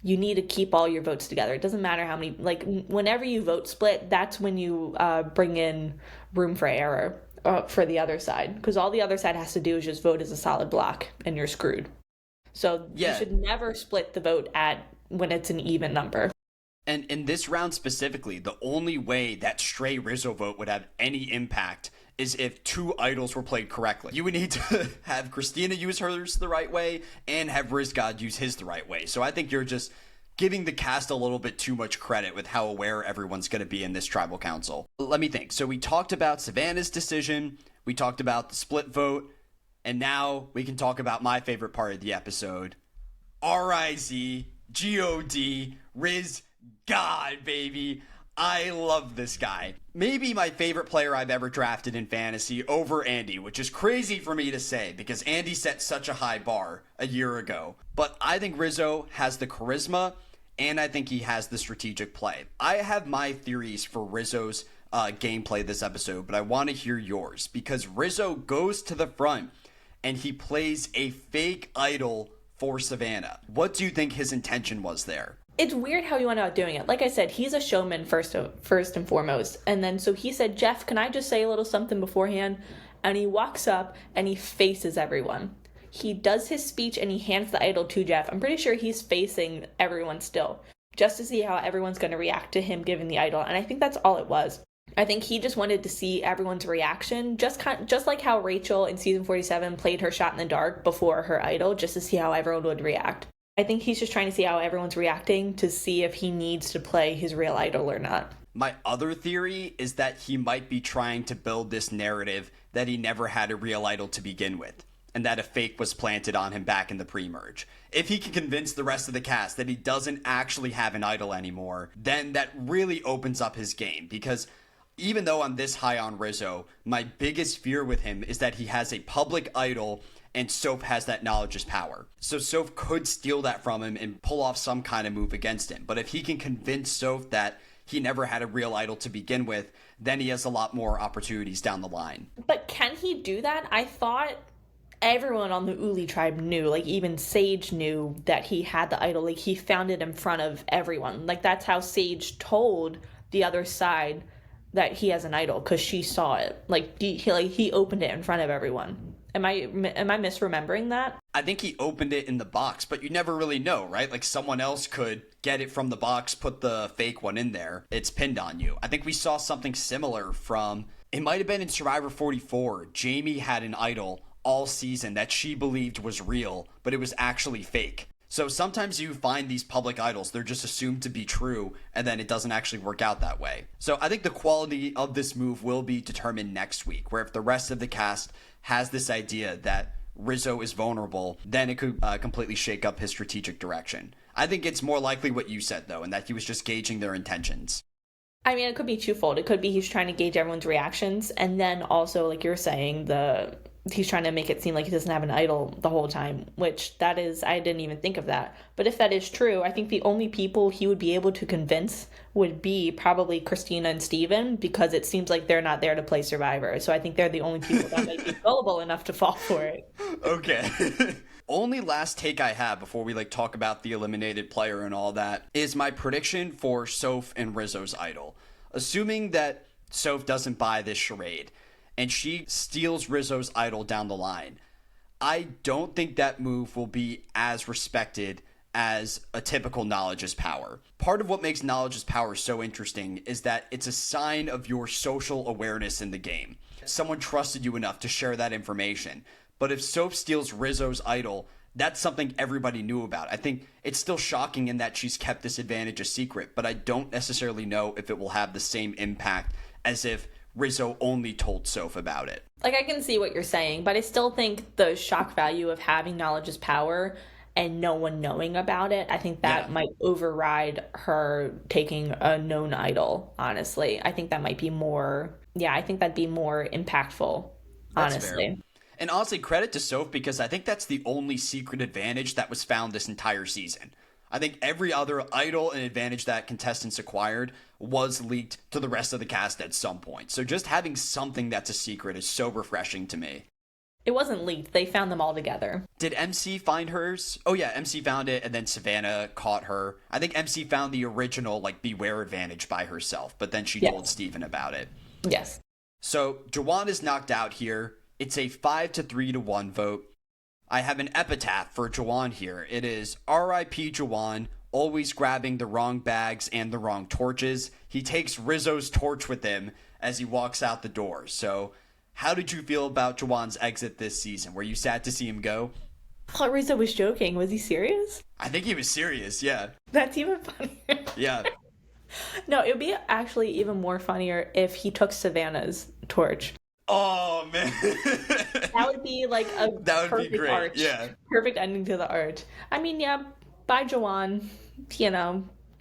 you need to keep all your votes together. It doesn't matter how many, like, whenever you vote split, that's when you bring in room for error. for the other side, because all the other side has to do is just vote as a solid block, and you're screwed. So you Yeah. should never split the vote at when it's an even number. And in this round specifically, the only way that stray Rizzo vote would have any impact is if two idols were played correctly. You would need to have Christina use hers the right way and have Rizgod use his the right way. So I think you're just giving the cast a little bit too much credit with how aware everyone's going to be in this tribal council. Let me think. So we talked about Savannah's decision, we talked about the split vote, and now we can talk about my favorite part of the episode. RIZGOD, Riz God, baby. I love this guy. Maybe my favorite player I've ever drafted in fantasy over Andy, which is crazy for me to say because Andy set such a high bar a year ago. But I think Rizzo has the charisma and I think he has the strategic play. I have my theories for Rizzo's gameplay this episode, but I want to hear yours because Rizzo goes to the front and he plays a fake idol for Savannah. What do you think his intention was there? It's weird how he went about doing it. Like I said, he's a showman first and foremost. And then so he said, Jeff, can I just say a little something beforehand? And he walks up and he faces everyone. He does his speech and he hands the idol to Jeff. I'm pretty sure he's facing everyone still, just to see how everyone's going to react to him giving the idol. And I think that's all it was. I think he just wanted to see everyone's reaction, just like how Rachel in season 47 played her shot in the dark before her idol, just to see how everyone would react. I think he's just trying to see how everyone's reacting to see if he needs to play his real idol or not. My other theory is that he might be trying to build this narrative that he never had a real idol to begin with, and that a fake was planted on him back in the pre-merge. If he can convince the rest of the cast that he doesn't actually have an idol anymore, then that really opens up his game, because even though I'm this high on Rizzo, my biggest fear with him is that he has a public idol and Soph has that knowledge is power. So Soph could steal that from him and pull off some kind of move against him. But if he can convince Soph that he never had a real idol to begin with, then he has a lot more opportunities down the line. But can he do that? I thought everyone on the Uli tribe knew, like even Sage knew that he had the idol. Like he found it in front of everyone. Like that's how Sage told the other side that he has an idol, because she saw it. Like he opened it in front of everyone. Am I misremembering that? I think he opened it in the box, but you never really know, right? Like someone else could get it from the box, put the fake one in there. It's pinned on you. I think we saw something similar from, it might have been in Survivor 44. Jamie had an idol all season that she believed was real, but it was actually fake. So sometimes you find these public idols, they're just assumed to be true, and then it doesn't actually work out that way. So I think the quality of this move will be determined next week, where if the rest of the cast has this idea that Rizzo is vulnerable, then it could completely shake up his strategic direction. I think it's more likely what you said, though, and that he was just gauging their intentions. I mean, it could be twofold. It could be he's trying to gauge everyone's reactions, and then also, like you're saying, he's trying to make it seem like he doesn't have an idol the whole time, which that is, I didn't even think of that. But if that is true, I think the only people he would be able to convince would be probably Christina and Steven, because it seems like they're not there to play Survivor. So I think they're the only people that might be gullible enough to fall for it. Okay. Only last take I have before we talk about the eliminated player and all that is my prediction for Soph and Rizzo's idol. Assuming that Soph doesn't buy this charade and she steals Rizzo's idol down the line, I don't think that move will be as respected as a typical knowledge is power. Part of what makes knowledge is power so interesting is that it's a sign of your social awareness in the game. Someone trusted you enough to share that information. But if Soph steals Rizzo's idol, that's something everybody knew about. I think it's still shocking in that she's kept this advantage a secret, but I don't necessarily know if it will have the same impact as if Rizzo only told Soph about it. Like, I can see what you're saying, but I still think the shock value of having knowledge is power and no one knowing about it, I think that might override her taking a known idol, honestly. I think that might be more, I think that'd be more impactful, honestly. Fair. And honestly, credit to Soph, because I think that's the only secret advantage that was found this entire season. I think every other idol and advantage that contestants acquired was leaked to the rest of the cast at some point. So just having something that's a secret is so refreshing to me. It wasn't leaked. They found them all together. Did MC find hers? Oh yeah, MC found it, and then Savannah caught her. I think MC found the original, Beware advantage by herself, but then she told Steven about it. Yes. So Jawan is knocked out here. It's a 5-3 to 1 vote. I have an epitaph for Jawan here. It is R.I.P. Jawan, always grabbing the wrong bags and the wrong torches. He takes Rizzo's torch with him as he walks out the door. So, how did you feel about Jawan's exit this season? Were you sad to see him go? I thought Rizzo was joking. Was he serious? I think he was serious, yeah. That's even funnier. Yeah. No, it would be actually even more funnier if he took Savannah's torch. Oh, man. That would be like a That would be perfect great, arch. yeah. Perfect ending to the arch. I mean, yeah, bye, Jawan.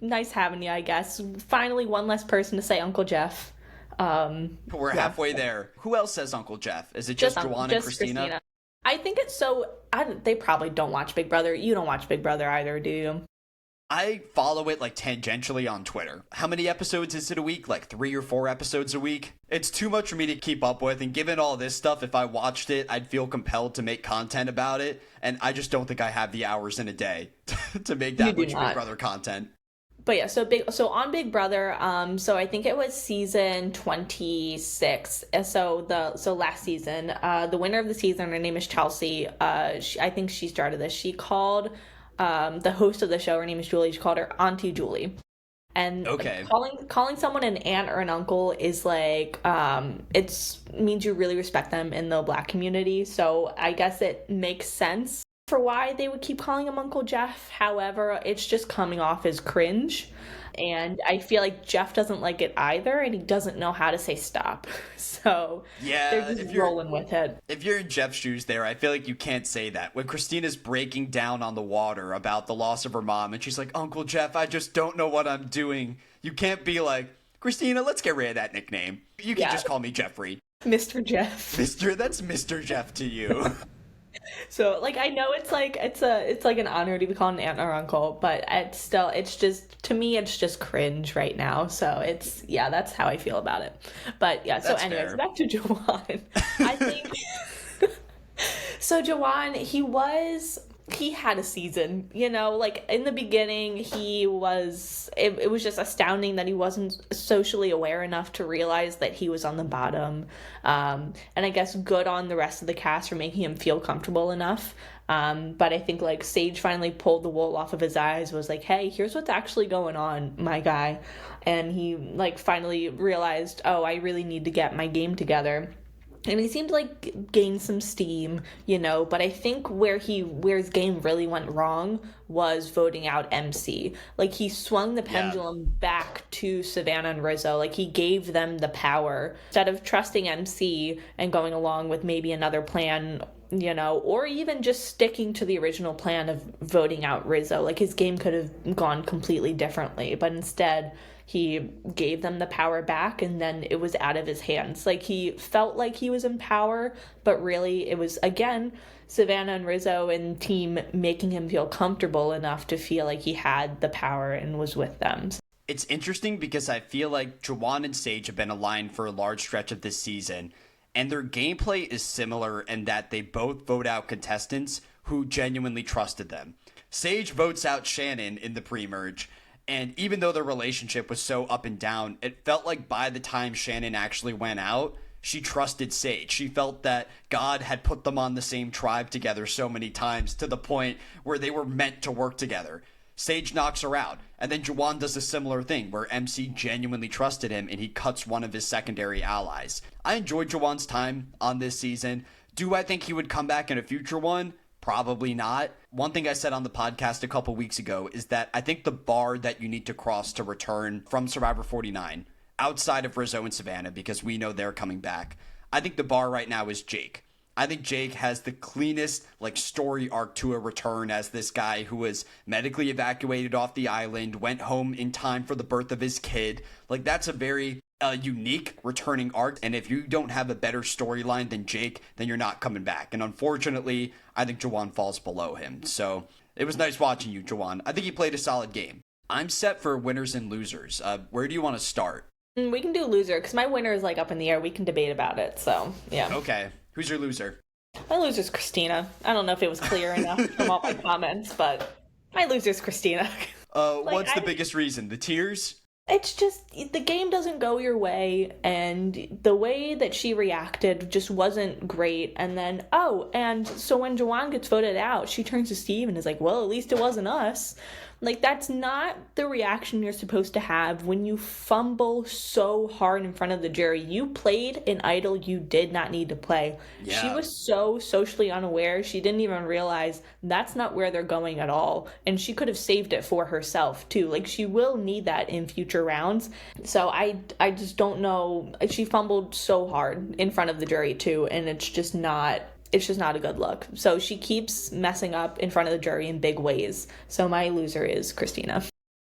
Nice having you, I guess. Finally, one less person to say Uncle Jeff. We're halfway there. Who else says Uncle Jeff? Is it just Jawan and Christina? I think it's so... they probably don't watch Big Brother. You don't watch Big Brother either, do you? I follow it like tangentially on Twitter. How many episodes is it a week? Like 3 or 4 episodes a week? It's too much for me to keep up with, and given all this stuff, if I watched it, I'd feel compelled to make content about it, and I just don't think I have the hours in a day to make that much Big Brother content. But yeah, so on Big Brother, so I think it was season 26. So last season, the winner of the season, her name is Chelsea. I think she started this. She called the host of the show, her name is Julie. She called her Auntie Julie. And okay. calling someone an aunt or an uncle is like it means you really respect them in the Black community. So I guess it makes sense for why they would keep calling him Uncle Jeff. However, it's just coming off as cringe. And I feel like Jeff doesn't like it either, and he doesn't know how to say stop. So yeah, they're just rolling with it. If you're in Jeff's shoes there, I feel like you can't say that. When Christina's breaking down on the water about the loss of her mom, and she's like, Uncle Jeff, I just don't know what I'm doing. You can't be like, Christina, let's get rid of that nickname. You can just call me Jeffrey. Mr. Jeff. That's Mr. Jeff to you. So, like, I know it's like an honor to be called an aunt or uncle, but it's just, to me, it's just cringe right now. So that's how I feel about it. But yeah, so anyways, back to Jawan. I think, so Jawan, he had a season, like in the beginning, it was just astounding that he wasn't socially aware enough to realize that he was on the bottom. And I guess good on the rest of the cast for making him feel comfortable enough. But I think like Sage finally pulled the wool off of his eyes, was like, hey, here's what's actually going on, my guy. And he like finally realized, oh, I really need to get my game together. And he seemed to like gain some steam, but I think where his game really went wrong was voting out MC. Like he swung the pendulum back to Savannah and Rizzo. Like he gave them the power instead of trusting MC and going along with maybe another plan, or even just sticking to the original plan of voting out Rizzo. Like his game could have gone completely differently, but instead he gave them the power back, and then it was out of his hands. Like he felt like he was in power, but really it was, again, Savannah and Rizzo and team making him feel comfortable enough to feel like he had the power and was with them. It's interesting because I feel like Jawan and Sage have been aligned for a large stretch of this season, and their gameplay is similar in that they both vote out contestants who genuinely trusted them. Sage votes out Shannon in the pre-merge, and even though their relationship was so up and down, it felt like by the time Shannon actually went out, she trusted Sage. She felt that God had put them on the same tribe together so many times to the point where they were meant to work together. Sage knocks her out, and then Jawan does a similar thing where MC genuinely trusted him and he cuts one of his secondary allies. I enjoyed Jawan's time on this season. Do I think he would come back in a future one? Probably not. One thing I said on the podcast a couple weeks ago is that I think the bar that you need to cross to return from Survivor 49, outside of Rizzo and Savannah, because we know they're coming back, I think the bar right now is Jake. I think Jake has the cleanest story arc to a return as this guy who was medically evacuated off the island, went home in time for the birth of his kid. That's a very unique returning arc, and if you don't have a better storyline than Jake, then you're not coming back. And unfortunately, I think Jawan falls below him. So it was nice watching you, Jawan. I think he played a solid game. I'm set for winners and losers. Where do you want to start? We can do loser, because my winner is up in the air. We can debate about it, so yeah. Okay. Who's your loser? My loser's Christina. I don't know if it was clear enough from all my comments, but my loser's Christina. What's the biggest reason? The tears? It's just the game doesn't go your way, and the way that she reacted just wasn't great. And then, oh, and so when Jawan gets voted out, she turns to Steve and is like, well, at least it wasn't us. Like, that's not the reaction you're supposed to have when you fumble so hard in front of the jury. You played an idol you did not need to play. She Yeah. was so socially unaware, she didn't even realize that's not where they're going at all. And she could have saved it for herself, too. Like, she will need that in future rounds. So I just don't know. She fumbled so hard in front of the jury, too, and it's just not a good look. So she keeps messing up in front of the jury in big ways. So my loser is Christina.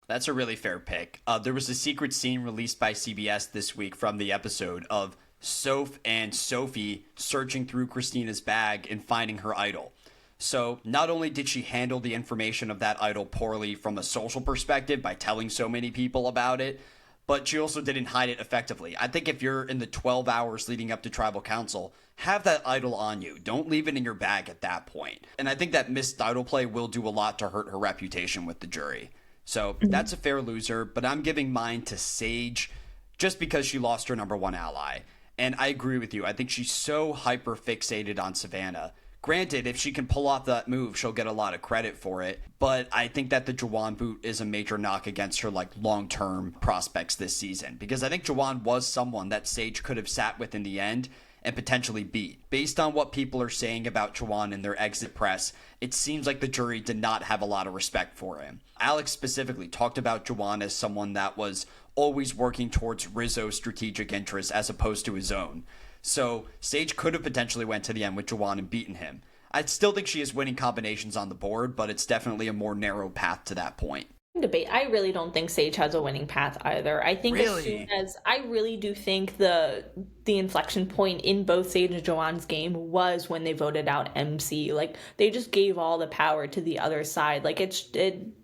That's a really fair pick. There was a secret scene released by CBS this week from the episode of Soph and Sophie searching through Christina's bag and finding her idol. So not only did she handle the information of that idol poorly from a social perspective by telling so many people about it, but she also didn't hide it effectively. I think if you're in the 12 hours leading up to tribal council, have that idol on you. Don't leave it in your bag at that point. And I think that missed idol play will do a lot to hurt her reputation with the jury. So that's a fair loser, but I'm giving mine to Sage just because she lost her number one ally. And I agree with you. I think she's so hyper fixated on Savannah. Granted, if she can pull off that move, she'll get a lot of credit for it. But I think that the Jawan boot is a major knock against her like long-term prospects this season. Because I think Jawan was someone that Sage could have sat with in the end and potentially beat. Based on what people are saying about Jawan in their exit press, it seems like the jury did not have a lot of respect for him. Alex specifically talked about Jawan as someone that was always working towards Rizzo's strategic interests as opposed to his own. So Sage could have potentially went to the end with Jawan and beaten him. I still think she has winning combinations on the board, but it's definitely a more narrow path to that point. Debate. I really don't think Sage has a winning path either. I think as soon Really? as I really do think the inflection point in both Sage and Joanne's game was when they voted out MC. Like they just gave all the power to the other side. Like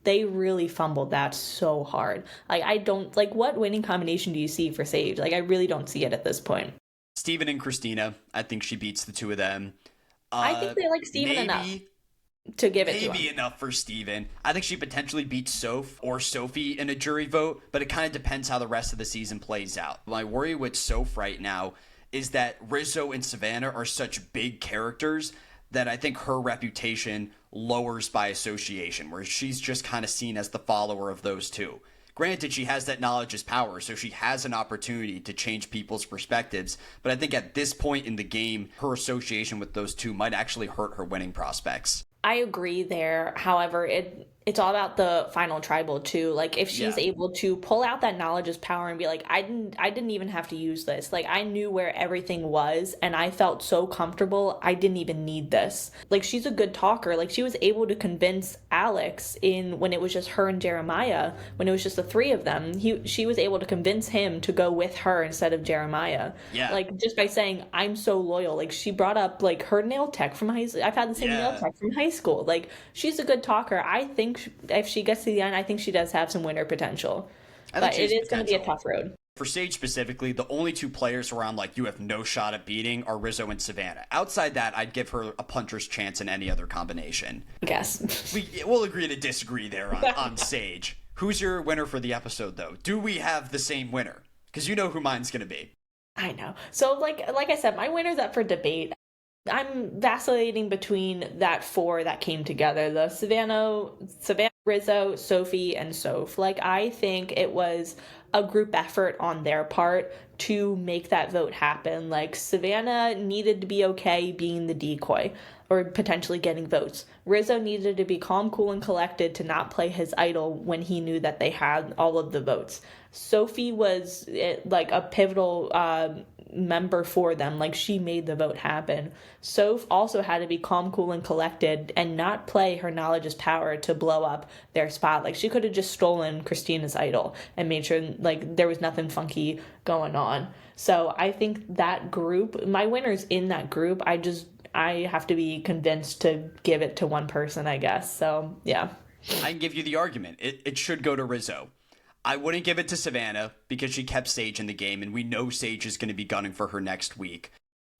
they really fumbled that so hard. Like I don't like what winning combination do you see for Sage? Like I really don't see it at this point. Steven and Christina, I think she beats the two of them. I think they like Steven enough Maybe to give it to Maybe him. enough for Steven. I think she potentially beats Soph or Sophie in a jury vote, but it kind of depends how the rest of the season plays out. My worry with Soph right now is that Rizzo and Savannah are such big characters that I think her reputation lowers by association, where she's just kind of seen as the follower of those two. Granted, she has that knowledge is power, so she has an opportunity to change people's perspectives, but I think at this point in the game, her association with those two might actually hurt her winning prospects. I agree there. However, it's all about the final tribal too. Like if she's Yeah. able to pull out that knowledge as power and be like, I didn't even have to use this. Like I knew where everything was and I felt so comfortable. I didn't even need this. Like she's a good talker. Like she was able to convince Alex in when it was just her and Jeremiah, when it was just the three of them. She was able to convince him to go with her instead of Jeremiah. Yeah. Like just by saying I'm so loyal. Like she brought up like her nail tech from high school. I've had the same nail Yeah. tech from high school. Like she's a good talker. I think if she gets to the end, I think she does have some winner potential. I think But she it has is going to be a potential. tough road. For Sage specifically, the only two players where I'm like, you have no shot at beating are Rizzo and Savannah. Outside that, I'd give her a puncher's chance in any other combination. I guess. We'll agree to disagree there on Sage. Who's your winner for the episode, though? Do we have the same winner? Because you know who mine's going to be. I know. So like I said, my winner's up for debate. I'm vacillating between that four that came together, the Savannah, Rizzo, Sophie, and Soph. Like I think it was a group effort on their part to make that vote happen. Like Savannah needed to be okay being the decoy or potentially getting votes. Rizzo needed to be calm, cool, and collected to not play his idol when he knew that they had all of the votes. Sophie was like a pivotal member for them. Like she made the vote happen. Soph also had to be calm, cool, and collected and not play her knowledge as power to blow up their spot. Like she could have just stolen Christina's idol and made sure like there was nothing funky going on. So I think that group, my winner's in that group. I have to be convinced to give it to one person, I guess. So yeah. I can give you the argument. It should go to Rizzo. I wouldn't give it to Savannah because she kept Sage in the game, and we know Sage is going to be gunning for her next week.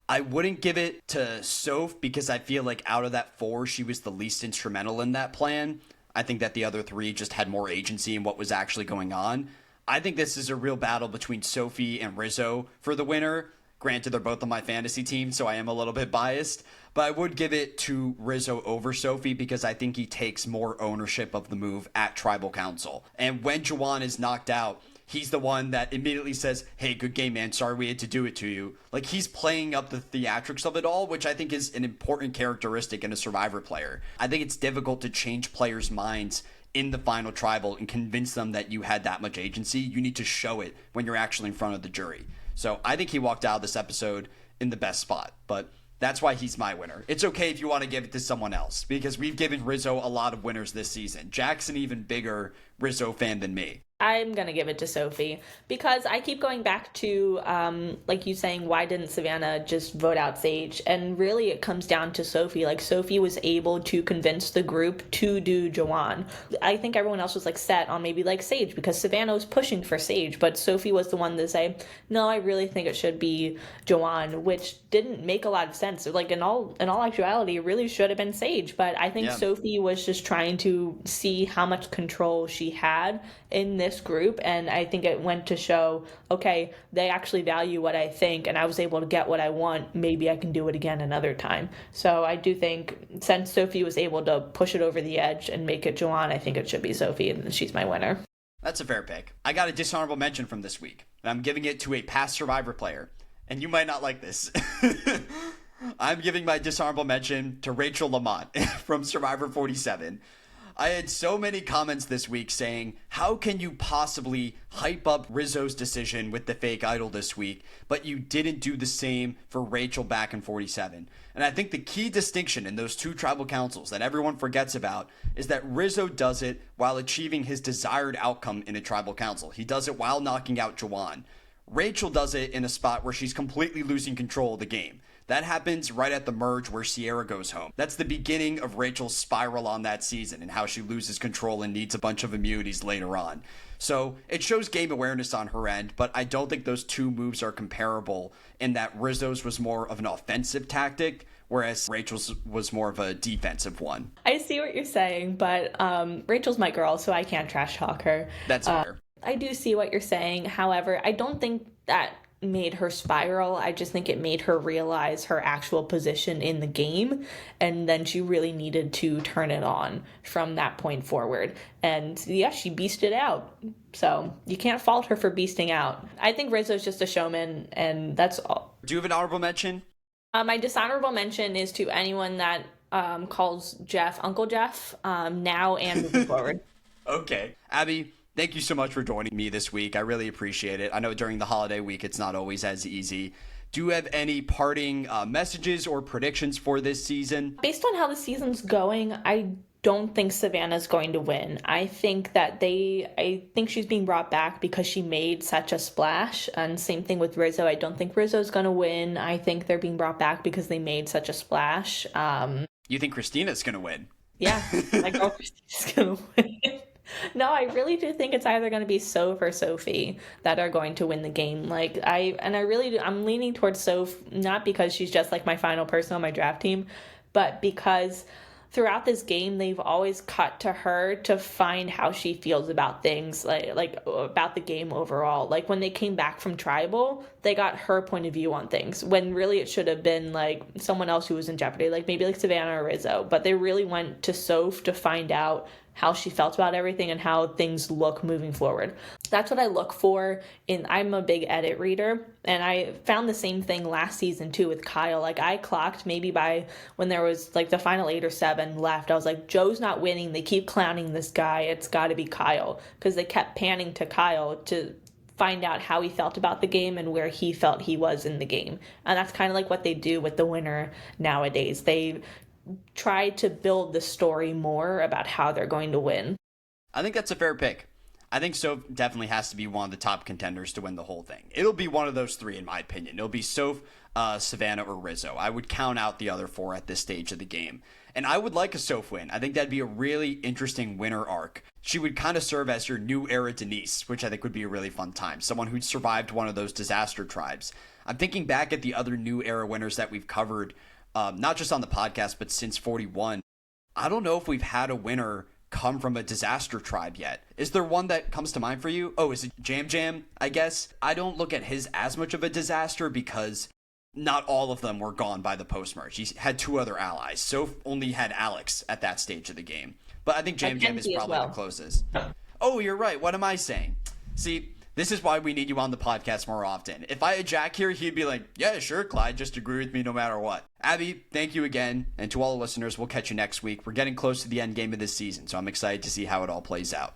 I wouldn't give it to Soph because I feel like out of that four, she was the least instrumental in that plan. I think that the other three just had more agency in what was actually going on. I think this is a real battle between Sophie and Rizzo for the winner. Granted, they're both on my fantasy team, so I am a little bit biased. But I would give it to Rizzo over Sophie because I think he takes more ownership of the move at Tribal Council. And when Juwan is knocked out, he's the one that immediately says, hey, good game, man. Sorry we had to do it to you. Like, he's playing up the theatrics of it all, which I think is an important characteristic in a Survivor player. I think it's difficult to change players' minds in the final tribal and convince them that you had that much agency. You need to show it when you're actually in front of the jury. So I think he walked out of this episode in the best spot, but that's why he's my winner. It's okay if you want to give it to someone else, because we've given Rizzo a lot of winners this season. Jack's an even bigger Rizzo fan than me. I'm going to give it to Sophie because I keep going back to, like you saying, why didn't Savannah just vote out Sage? And really it comes down to Sophie. Like, Sophie was able to convince the group to do Juwan. I think everyone else was like set on maybe like Sage because Savannah was pushing for Sage, but Sophie was the one to say, no, I really think it should be Juwan, which didn't make a lot of sense. Like, in all actuality, it really should have been Sage, but I think Sophie was just trying to see how much control she had in this group, and I think it went to show, okay, they actually value what I think, and I was able to get what I want. Maybe I can do it again another time. So I do think since Sophie was able to push it over the edge and make it Juwan, I think it should be Sophie, and she's my winner. That's a fair pick. I got a dishonorable mention from this week, and I'm giving it to a past Survivor player, and you might not like this. I'm giving my dishonorable mention to Rachel Lamont from Survivor 47. I had so many comments this week saying, how can you possibly hype up Rizzo's decision with the fake idol this week, but you didn't do the same for Rachel back in 47? And I think the key distinction in those two tribal councils that everyone forgets about is that Rizzo does it while achieving his desired outcome in a tribal council. He does it while knocking out Juwan. Rachel does it in a spot where she's completely losing control of the game. That happens right at the merge where Sierra goes home. That's the beginning of Rachel's spiral on that season and how she loses control and needs a bunch of immunities later on. So it shows game awareness on her end, but I don't think those two moves are comparable in that Rizzo's was more of an offensive tactic, whereas Rachel's was more of a defensive one. I see what you're saying, but Rachel's my girl, so I can't trash talk her. That's fair. I do see what you're saying. However, I don't think that made her spiral. I just think it made her realize her actual position in the game, and then she really needed to turn it on from that point forward. And yeah, she beasted out. So you can't fault her for beasting out. I think Rizzo's just a showman, and that's all. Do you have an honorable mention? My dishonorable mention is to anyone that calls Jeff Uncle Jeff now and moving forward. Okay. Abby, thank you so much for joining me this week. I really appreciate it. I know during the holiday week, it's not always as easy. Do you have any parting messages or predictions for this season? Based on how the season's going, I don't think Savannah's going to win. I think she's being brought back because she made such a splash. And same thing with Rizzo. I don't think Rizzo's going to win. I think they're being brought back because they made such a splash. You think Christina's going to win? Yeah, my girl Christina's going to win. No, I really do think it's either going to be Soph or Sophie that are going to win the game. I'm leaning towards Soph, not because she's just like my final person on my draft team, but because throughout this game, they've always cut to her to find how she feels about things, like about the game overall. Like when they came back from Tribal, they got her point of view on things, when really it should have been like someone else who was in jeopardy, like maybe like Savannah or Rizzo. But they really went to Soph to find out how she felt about everything and how things look moving forward. That's what I look for I'm a big edit reader, and I found the same thing last season too with Kyle. Like I clocked maybe by when there was like the final 8 or 7 left, I was like, Joe's not winning. They keep clowning this guy. It's got to be Kyle, because they kept panning to Kyle to find out how he felt about the game and where he felt he was in the game. And that's kind of like what they do with the winner nowadays. They try to build the story more about how they're going to win. I think that's a fair pick. I think Soph definitely has to be one of the top contenders to win the whole thing. It'll be one of those 3 in my opinion. It'll be Soph, Savannah, or Rizzo. I would count out the other 4 at this stage of the game. And I would like a Soph win. I think that'd be a really interesting winner arc. She would kind of serve as your new era Denise, which I think would be a really fun time. Someone who'd survived one of those disaster tribes. I'm thinking back at the other new era winners that we've covered, not just on the podcast, but since 41. I don't know if we've had a winner come from a disaster tribe yet. Is there one that comes to mind for you? Oh, is it Jam Jam, I guess? I don't look at his as much of a disaster because not all of them were gone by the post-merge. He had 2 other allies. Soph only had Alex at that stage of the game. But I think Jam Jam is probably the closest. Oh, you're right. What am I saying? See, this is why we need you on the podcast more often. If I had Jack here, he'd be like, yeah, sure, Clyde, just agree with me no matter what. Abby, thank you again. And to all the listeners, we'll catch you next week. We're getting close to the end game of this season, so I'm excited to see how it all plays out.